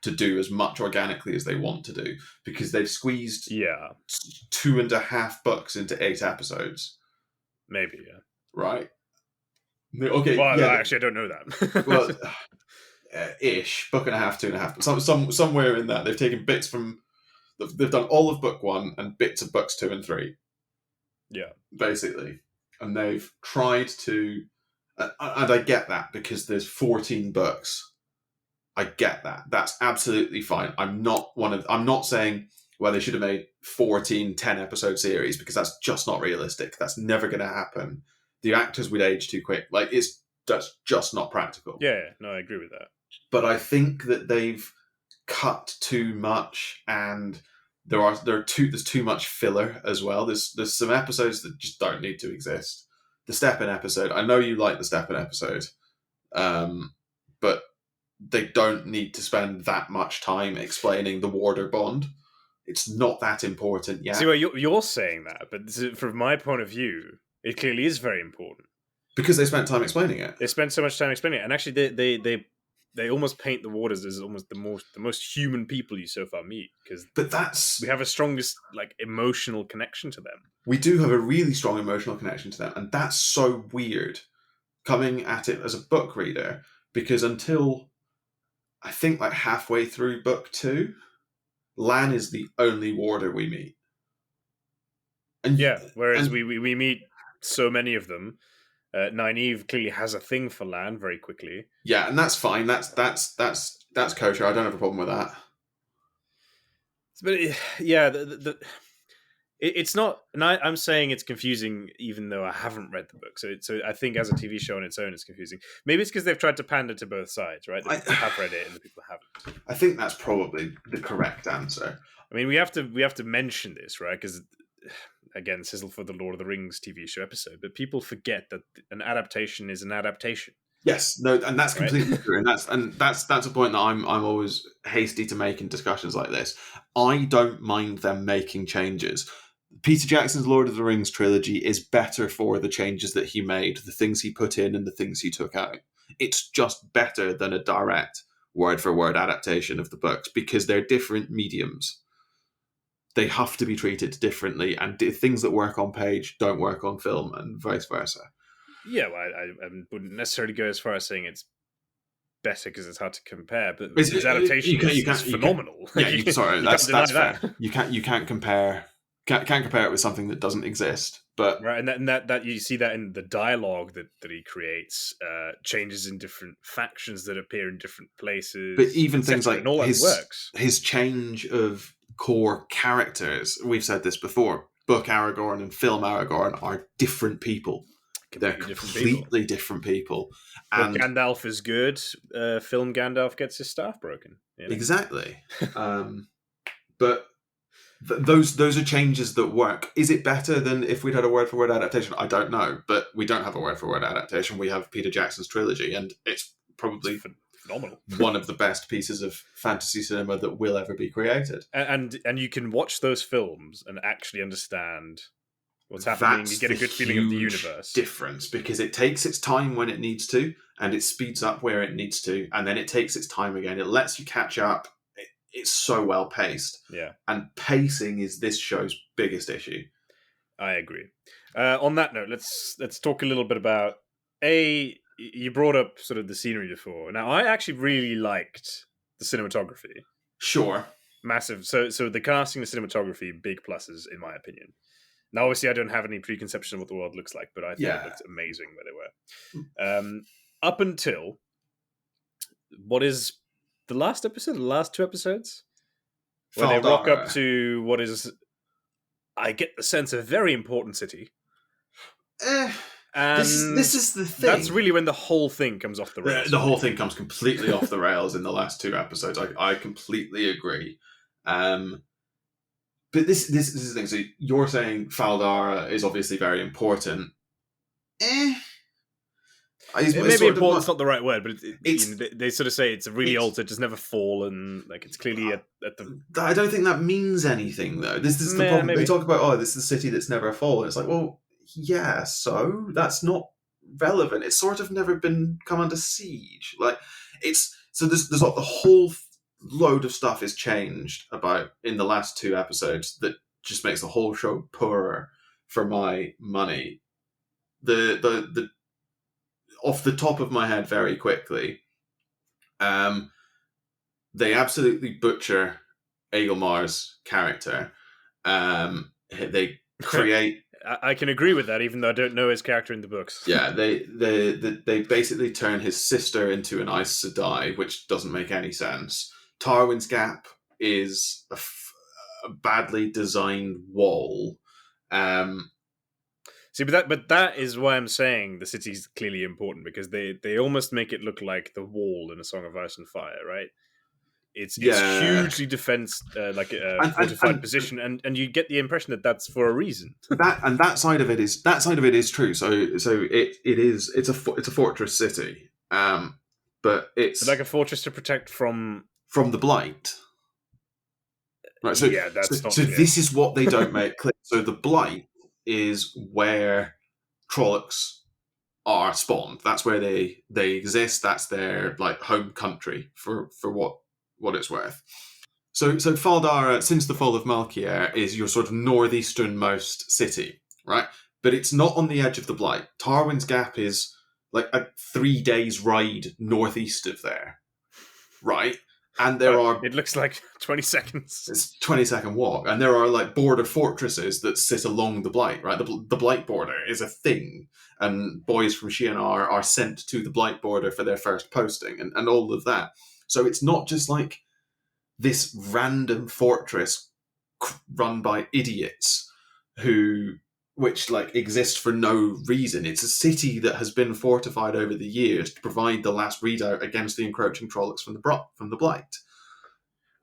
to do as much organically as they want to do because they've squeezed 2.5 books into 8 episodes. Maybe, yeah. Right. Okay. Well, actually, I don't know that. Well, ish, book and a half, 2.5. Somewhere in that they've taken bits from. They've done all of book 1 and bits of books 2 and 3. Yeah, basically, and they've tried to, and I get that because there's 14 books. I get that. That's absolutely fine. I'm not saying, well, they should have made 14 10-episode series because that's just not realistic. That's never going to happen. The actors would age too quick. Like, that's just not practical. Yeah, no, I agree with that. But I think that they've cut too much, and there's too much filler as well. There's some episodes that just don't need to exist. The Stepin episode, I know you like the Stepin episode, but they don't need to spend that much time explaining the warder bond. It's not that important yet. See, well, you're saying that, but from my point of view, it clearly is very important. Because they spent time explaining it. They spent so much time explaining it, and actually they almost paint the warders as almost the most human people you so far meet, because we have a strongest emotional connection to them. We do have a really strong emotional connection to them, and that's so weird coming at it as a book reader, because until I think halfway through book 2, Lan is the only warder we meet. And whereas we meet so many of them. Nynaeve clearly has a thing for Lan very quickly. Yeah, and that's fine. That's kosher. I don't have a problem with that. But it's not. And I'm saying it's confusing, even though I haven't read the book. So I think as a TV show on its own, it's confusing. Maybe it's because they've tried to pander to both sides, right? The people have read it and the people haven't. I think that's probably the correct answer. I mean, we have to mention this, right? Because again, sizzle for the Lord of the Rings TV show episode, but people forget that an adaptation is an adaptation. Yes, no, and that's completely true, and that's a point that I'm always hasty to make in discussions like this. I don't mind them making changes. Peter Jackson's Lord of the Rings trilogy is better for the changes that he made, the things he put in and the things he took out. It's just better than a direct, word-for-word adaptation of the books because they're different mediums. They have to be treated differently, and things that work on page don't work on film, and vice versa. Yeah, well, I wouldn't necessarily go as far as saying it's better because it's hard to compare, but his adaptation is phenomenal. That's fair. You can't compare it with something that doesn't exist. But right, and that you see that in the dialogue that he creates, changes in different factions that appear in different places. But even things like and all that works. His change of core characters, we've said this before, book Aragorn and film Aragorn are different people. They're completely different people. And Gandalf is good. Film Gandalf gets his staff broken. You know? Exactly. But those are changes that work. Is it better than if we'd had a word-for-word adaptation? I don't know. But we don't have a word-for-word adaptation. We have Peter Jackson's trilogy, and it's probably phenomenal. One of the best pieces of fantasy cinema that will ever be created. And you can watch those films and actually understand what's happening. You get a good feeling of the universe. Difference, because it takes its time when it needs to, and it speeds up where it needs to, and then it takes its time again. It lets you catch up. It's so well paced. Yeah. And pacing is this show's biggest issue. I agree. On that note, let's talk a little bit about you brought up sort of the scenery before. Now, I actually really liked the cinematography. Sure. Massive. So the casting, the cinematography, big pluses in my opinion. Now, obviously, I don't have any preconception of what the world looks like, but I think it looked amazing where they were. Up until what is the last episode? The last two episodes? Where they rock up to what is, I get the sense, a very important city. And this is the thing. That's really when the whole thing comes off the rails. The whole thing comes completely off the rails in the last two episodes. I completely agree. But this is the thing. So you're saying Fal Dara is obviously very important. Maybe important's not the right word, but they sort of say it's really old, so it just never fallen. Like it's clearly at the. I don't think that means anything though. This is the problem. Maybe. They talk about this is the city that's never fallen. It's like, well, yeah, so that's not relevant. It's sort of never been come under siege. Like it's so there's like the whole load of stuff is changed about in the last two episodes that just makes the whole show poorer for my money. The off the top of my head very quickly, they absolutely butcher Agelmar's character. They create I can agree with that, even though I don't know his character in the books. Yeah, they basically turn his sister into an Aes Sedai, which doesn't make any sense. Tarwin's Gap is a badly designed wall. See, but that is why I'm saying the city's clearly important, because they almost make it look like the wall in A Song of Ice and Fire, right? It's hugely like a fortified position, and you get the impression that that's for a reason. That side of it is true. So it's a fortress city, but it's like a fortress to protect from the blight. Right. So yeah, that's not. So this is what they don't make clear. So the blight is where Trollocs are spawned. That's where they exist. That's their like home country for what it's worth. So Fal Dara, since the fall of Malkier, is your sort of northeasternmost city, right? But it's not on the edge of the Blight. Tarwin's Gap is like a 3 days ride northeast of there, right? And it looks like 20 seconds. It's a 20-second walk. And there are like border fortresses that sit along the Blight, right? The Blight border is a thing. And boys from Shi'enar are sent to the Blight border for their first posting and all of that. So it's not just like this random fortress run by idiots which like exist for no reason. It's a city that has been fortified over the years to provide the last redoubt against the encroaching Trollocs from the Blight.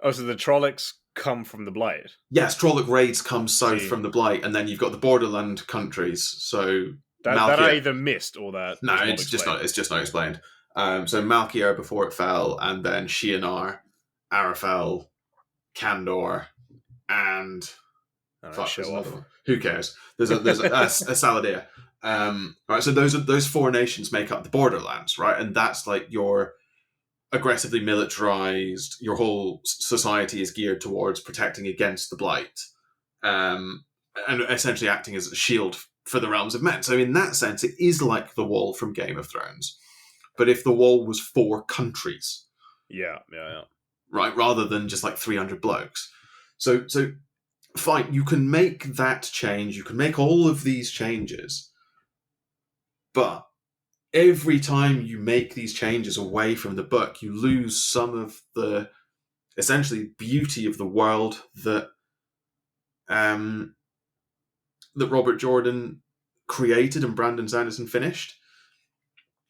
Oh, so the Trollocs come from the Blight? Yes, Trolloc raids come south from the Blight, and then you've got the borderland countries. So that I either missed or that. No, it's just not explained. So Malkier before it fell, and then Shi'enar, Arafel, Kandor, and who cares? There's a Saladir. Right, so those four nations make up the Borderlands, right? And that's like your aggressively militarized. Your whole society is geared towards protecting against the blight, and essentially acting as a shield for the realms of men. So in that sense, it is like the Wall from Game of Thrones. But if the Wall was 4 countries, yeah, right, rather than just like 300 blokes. So fine, you can make that change. You can make all of these changes, but every time you make these changes away from the book, you lose some of the essentially beauty of the world that that Robert Jordan created and Brandon Sanderson finished.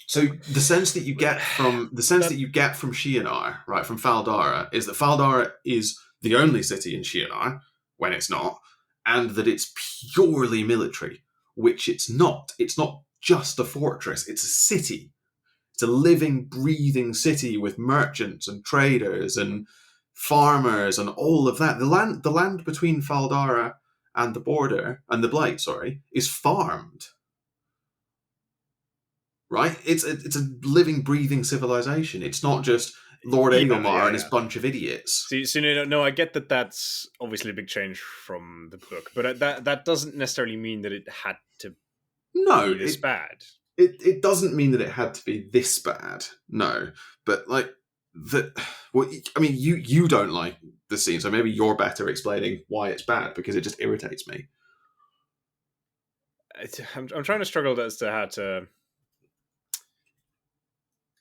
So the sense that you get from Shi'enar, right, from Fal Dara, is that Fal Dara is the only city in Shi'enar when it's not, and that it's purely military, which it's not. It's not just a fortress; it's a city. It's a living, breathing city with merchants and traders and farmers and all of that. The land between Fal Dara and the border and the Blight, is farmed. Right? It's a living, breathing civilization. It's not just Lord Agelmar and his bunch of idiots. So no, I get that that's obviously a big change from the book, but that doesn't necessarily mean that it had to be this bad. It doesn't mean that it had to be this bad. No, but like well, I mean, you don't like the scene, so maybe you're better explaining why it's bad, because it just irritates me. I'm trying to struggle as to how to.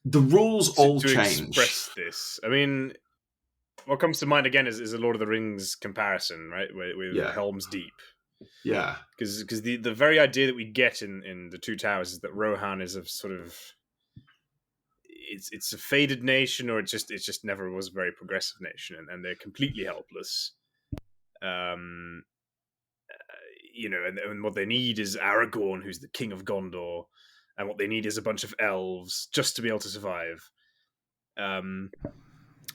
The rules all change. Express this. I mean, what comes to mind again is a Lord of the Rings comparison, right? With Helm's Deep. Yeah, because the very idea that we get in the Two Towers is that Rohan is a sort of it's a faded nation, or it just never was a very progressive nation, and they're completely helpless. And what they need is Aragorn, who's the king of Gondor. And what they need is a bunch of elves just to be able to survive. And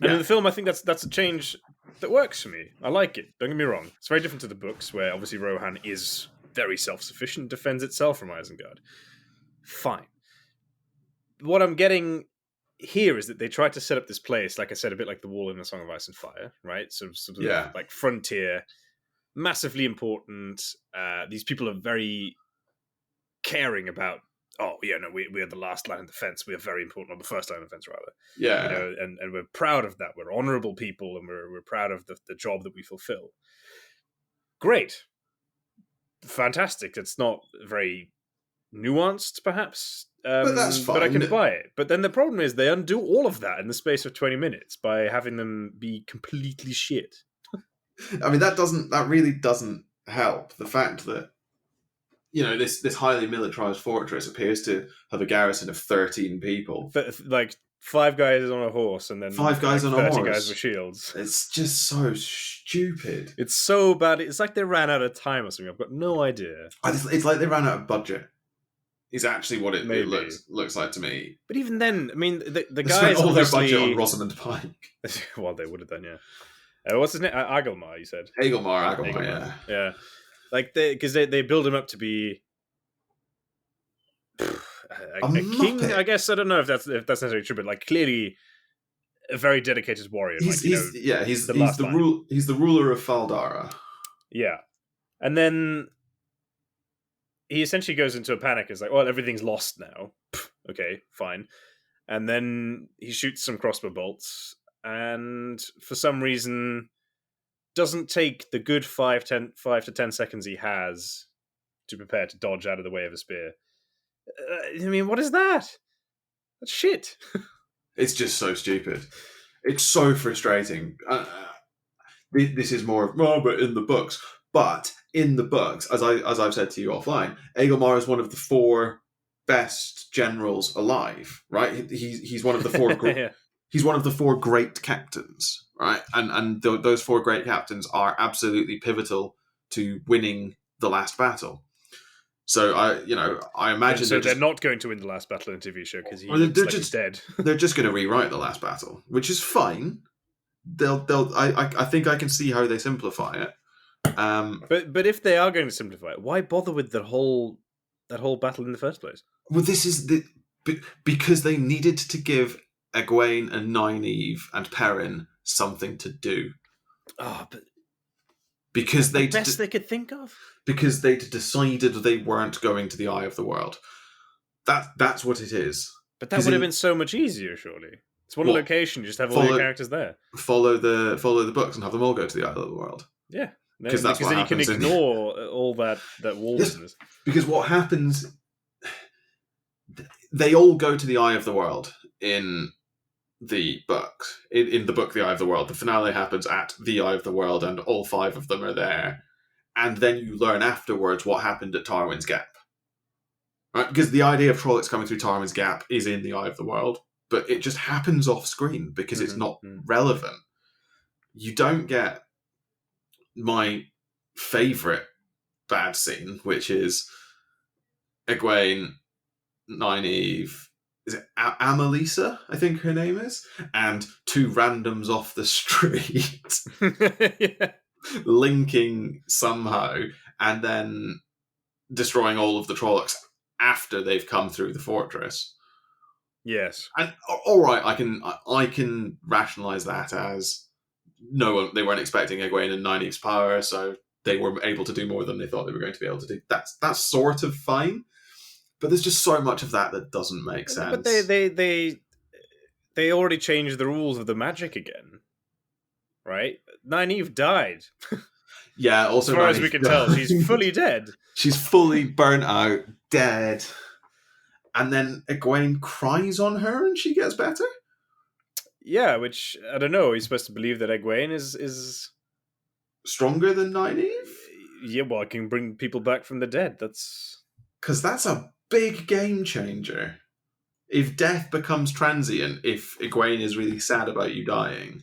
in the film, I think that's a change that works for me. I like it. Don't get me wrong. It's very different to the books, where obviously Rohan is very self-sufficient, defends itself from Isengard. Fine. What I'm getting here is that they tried to set up this place, like I said, a bit like the Wall in A Song of Ice and Fire, right? Sort of like frontier, massively important. These people are very caring about. Oh yeah, no, we are the last line of defense. We are very important, or the first line of defense, rather. Yeah, and we're proud of that. We're honorable people, and we're proud of the job that we fulfill. Great, fantastic. It's not very nuanced, perhaps, but that's fine. But I can buy it. But then the problem is they undo all of that in the space of 20 minutes by having them be completely shit. I mean, that really doesn't help. The fact that this highly militarized fortress appears to have a garrison of 13 people. Like 5 guys on a horse, and then 5 guys on a horse. 30 guys with shields. It's just so stupid. It's so bad. It's like they ran out of time or something. I've got no idea. It's like they ran out of budget. Is actually what it looks like to me. But even then, I mean, the they guys spent all their budget on Rosamund Pike. Well, they would have done, yeah. What's his name? Agelmar, you said. Agelmar, yeah. Like because they build him up to be a king, I guess. I don't know if that's necessarily true, but like clearly a very dedicated warrior. He's the ruler of Fal Dara. Yeah, and then he essentially goes into a panic. It's like, well, everything's lost now. Okay, fine. And then he shoots some crossbow bolts, and for some reason doesn't take the good 5 to 10 seconds he has to prepare to dodge out of the way of a spear. I mean, what is that? That's shit. It's just so stupid. It's so frustrating. This is more of, but in the books. But in the books, as I've said to you offline, Agelmar is one of the 4 best generals alive, right? He's one of the 4 yeah. He's one of the 4 great captains, right? And those 4 great captains are absolutely pivotal to winning the last battle. So I imagine they're not going to win the last battle in the TV show because he's dead. They're just going to rewrite the last battle, which is fine. I think I can see how they simplify it. But if they are going to simplify it, why bother with that whole battle in the first place? Well, this is because they needed to give Egwene and Nynaeve and Perrin something to do. Oh, but because the best they could think of. Because they'd decided they weren't going to the Eye of the World. That's what it is. But that would have been so much easier, surely. It's one location, you just have all your characters there. Follow the books and have them all go to the Eye of the World. Yeah. Because then you can ignore all that wolfishness. Because what happens, they all go to the Eye of the World in the book. In the book, The Eye of the World, the finale happens at the Eye of the World, and all 5 of them are there. And then you learn afterwards what happened at Tarwin's Gap. Right? Because the idea of Trollocs coming through Tarwin's Gap is in the Eye of the World, but it just happens off screen because it's not relevant. You don't get my favourite bad scene, which is Egwene, Nynaeve, is it Amalisa, I think her name is, and 2 randoms off the street linking somehow, and then destroying all of the Trollocs after they've come through the fortress. Yes. And all right, I can rationalise that as they weren't expecting Egwene and Nynaeve's power, so they were able to do more than they thought they were going to be able to do. That's sort of fine, but there's just so much of that doesn't make sense. But they already changed the rules of the magic again, right? Nynaeve died. Yeah, also as far as we can tell, she's fully dead. She's fully burnt out, dead. And then Egwene cries on her and she gets better? Yeah, which, I don't know, are you supposed to believe that Egwene is stronger than Nynaeve? Yeah, well, it can bring people back from the dead. Because that's a big game changer. If death becomes transient, if Egwene is really sad about you dying.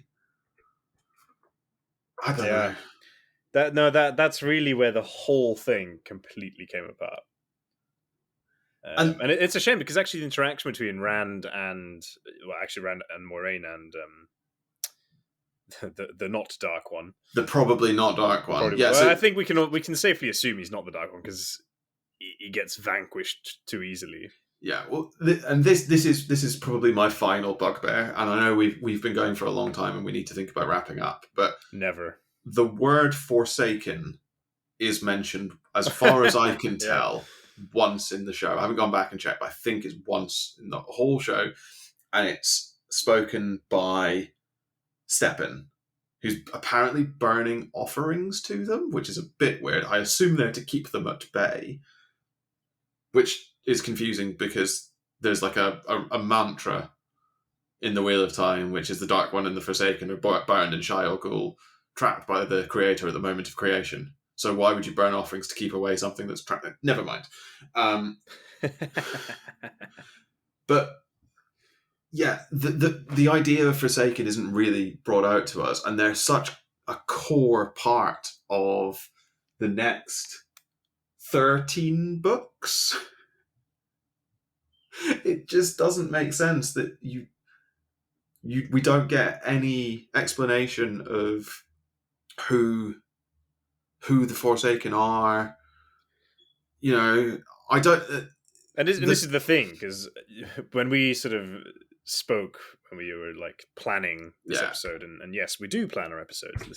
I don't know. That's really where the whole thing completely came apart. And it's a shame because actually the interaction between Rand and Moiraine and the not dark one, the probably not dark one. I think we can safely assume he's not the dark one because he gets vanquished too easily. Yeah, well, and this is probably my final bugbear, and I know we've been going for a long time and we need to think about wrapping up, but never. The word Forsaken is mentioned, as far as I can tell, once in the show. I haven't gone back and checked, but I think it's once in the whole show, and it's spoken by Steppen, who's apparently burning offerings to them, which is a bit weird. I assume they're to keep them at bay, which is confusing because there's like a mantra in the Wheel of Time, which is the Dark One and the Forsaken are burned in Shai Ghul, trapped by the Creator at the moment of creation. So why would you burn offerings to keep away something that's trapped? Never mind. But yeah, the idea of Forsaken isn't really brought out to us, and they're such a core part of the next 13 books. It just doesn't make sense that we don't get any explanation of who the Forsaken are. You know, I don't. And this is the thing, because when we sort of spoke when we were like planning this episode, and yes, we do plan our episodes. It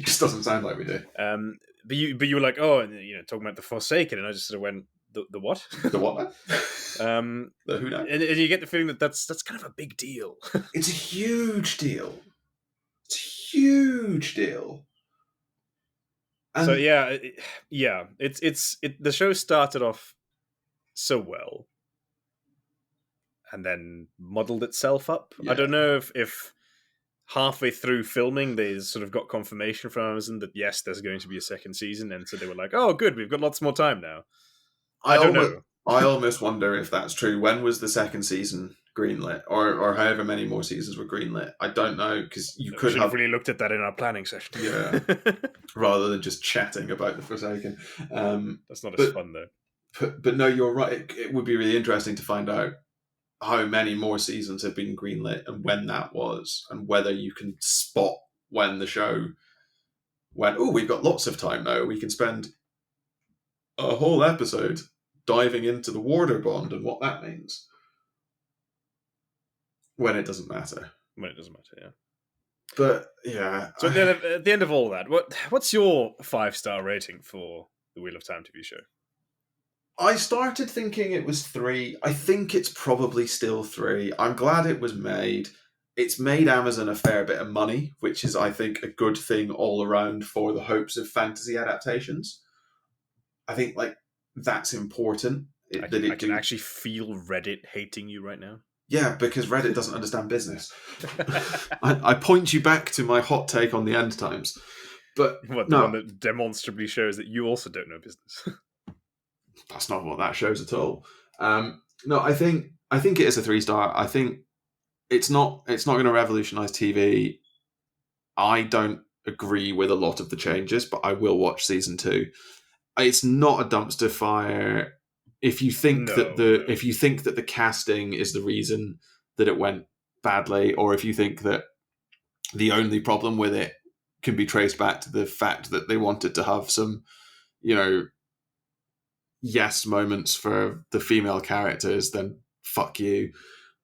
just doesn't sound like we do. But you were like, oh, and talking about the Forsaken, and I just sort of went, the what? The what? The who now? And you get the feeling that that's kind of a big deal. It's a huge deal. It's a huge deal. And so the show started off so well, and then muddled itself up. Yeah. I don't know if halfway through filming they sort of got confirmation from Amazon that yes, there's going to be a second season, and so they were like, oh, good, we've got lots more time now. I don't know. I almost wonder if that's true. When was the second season greenlit, or however many more seasons were greenlit? I don't know, because you could have really looked at that in our planning session. Yeah, rather than just chatting about the Forsaken. That's not as fun though. But no, you're right. It would be really interesting to find out how many more seasons have been greenlit and when that was, and whether you can spot when the show went, oh, we've got lots of time now. We can spend a whole episode diving into the Warder Bond and what that means. when it doesn't matter. When it doesn't matter, yeah. But yeah. So at the end of all that, what's your 5-star rating for the Wheel of Time TV show? I started thinking it was 3. I think it's probably still 3. I'm glad it was made. It's made Amazon a fair bit of money, which is, I think, a good thing all around for the hopes of fantasy adaptations. I think that's important. I can actually feel Reddit hating you right now. Yeah, because Reddit doesn't understand business. I point you back to my hot take on the end times. But the one that demonstrably shows that you also don't know business. That's not what that shows at all. No, I think it is a 3-star. I think it's not going to revolutionize TV. I don't agree with a lot of the changes, but I will watch season 2. It's not a dumpster fire. If you think that the casting is the reason that it went badly, or if you think that the only problem with it can be traced back to the fact that they wanted to have some, yes moments for the female characters, then fuck you.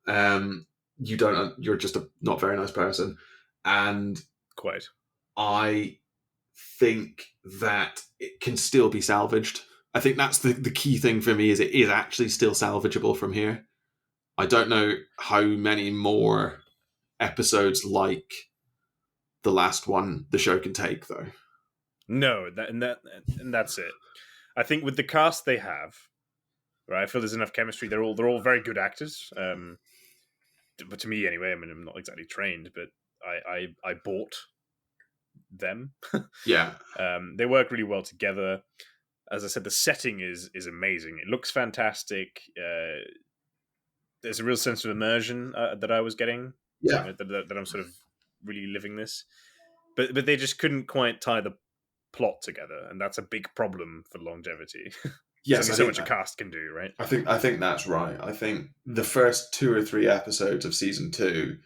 You're just a not very nice person. And quite. I think that it can still be salvaged. I think that's the key thing for me, is it is actually still salvageable from here. I don't know how many more episodes like the last one the show can take, though. No, that's it. I think with the cast they have, right, I feel there's enough chemistry. They're all very good actors. But to me, anyway, I mean, I'm not exactly trained, but I bought them. Yeah. They work really well together. As I said, the setting is amazing. It looks fantastic. There's a real sense of immersion that I was getting. Yeah. That I'm sort of really living this. But they just couldn't quite tie the plot together, and that's a big problem for longevity. Yes, so much a cast can do, right? I think that's right. I think the first 2 or 3 episodes of season 2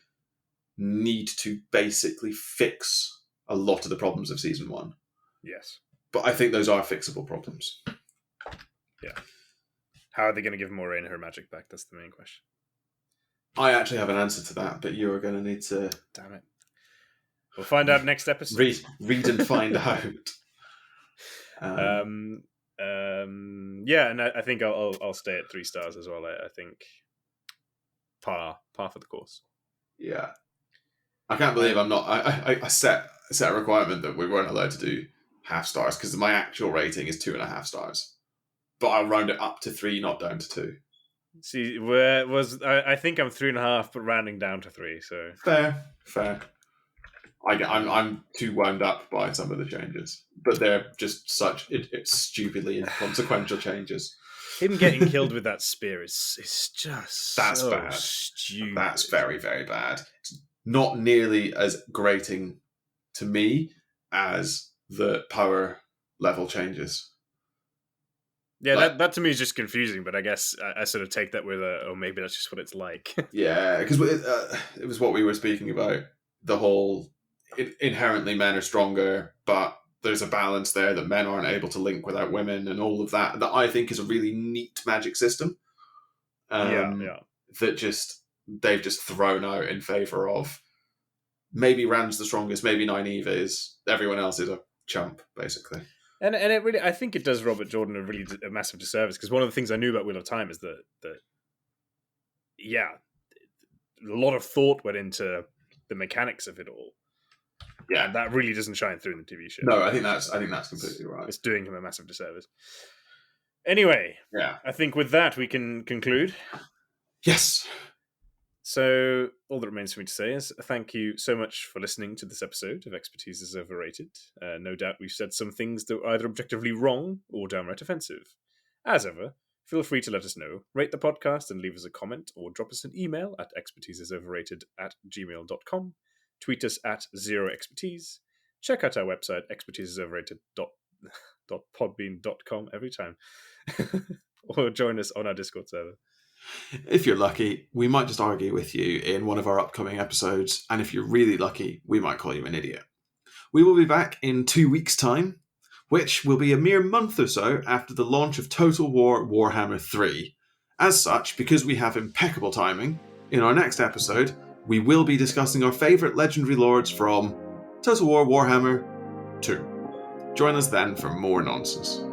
need to basically fix a lot of the problems of season 1. Yes. But I think those are fixable problems. Yeah. How are they going to give Moiraine her magic back? That's the main question. I actually have an answer to that, but you're going to need to... Damn it. We'll find out next episode. Read and find out. Yeah, and I think I'll stay at 3 stars as well. I think par for the course. Yeah. I can't believe I'm not... I set a requirement that we weren't allowed to do half stars, because my actual rating is 2.5 stars. But I'll round it up to 3, not down to 2. See, I think I'm 3.5, but rounding down to 3. So fair. I'm too wound up by some of the changes, but they're just such it's stupidly inconsequential changes. Him getting killed with that spear is just that's so bad. Stupid. That's very, very bad. It's not nearly as grating to me as the power level changes. Yeah, that to me is just confusing, but I guess I sort of take that with maybe that's just what it's like. Yeah, because it was what we were speaking about. The whole inherently men are stronger, but there's a balance there that men aren't able to link without women, and all of that I think is a really neat magic system. That they've just thrown out in favor of maybe Rand's the strongest, maybe Nynaeve is. Everyone else is a chump, basically. And it really, I think it does Robert Jordan a massive disservice, because one of the things I knew about Wheel of Time is that a lot of thought went into the mechanics of it all. Yeah, and that really doesn't shine through in the TV show. No, I think that's completely right. It's doing him a massive disservice. Anyway, yeah, I think with that we can conclude. Yes. So all that remains for me to say is thank you so much for listening to this episode of Expertise is Overrated. No doubt we've said some things that were either objectively wrong or downright offensive. As ever, feel free to let us know, rate the podcast and leave us a comment, or drop us an email at expertiseisoverrated@gmail.com. Tweet us at ZeroExpertise. Check out our website, expertiseisoverrated.podbean.com every time. Or join us on our Discord server. If you're lucky, we might just argue with you in one of our upcoming episodes, and if you're really lucky, we might call you an idiot. We will be back in 2 weeks' time, which will be a mere month or so after the launch of Total War Warhammer 3. As such, because we have impeccable timing, in our next episode, we will be discussing our favourite legendary lords from Total War Warhammer 2. Join us then for more nonsense.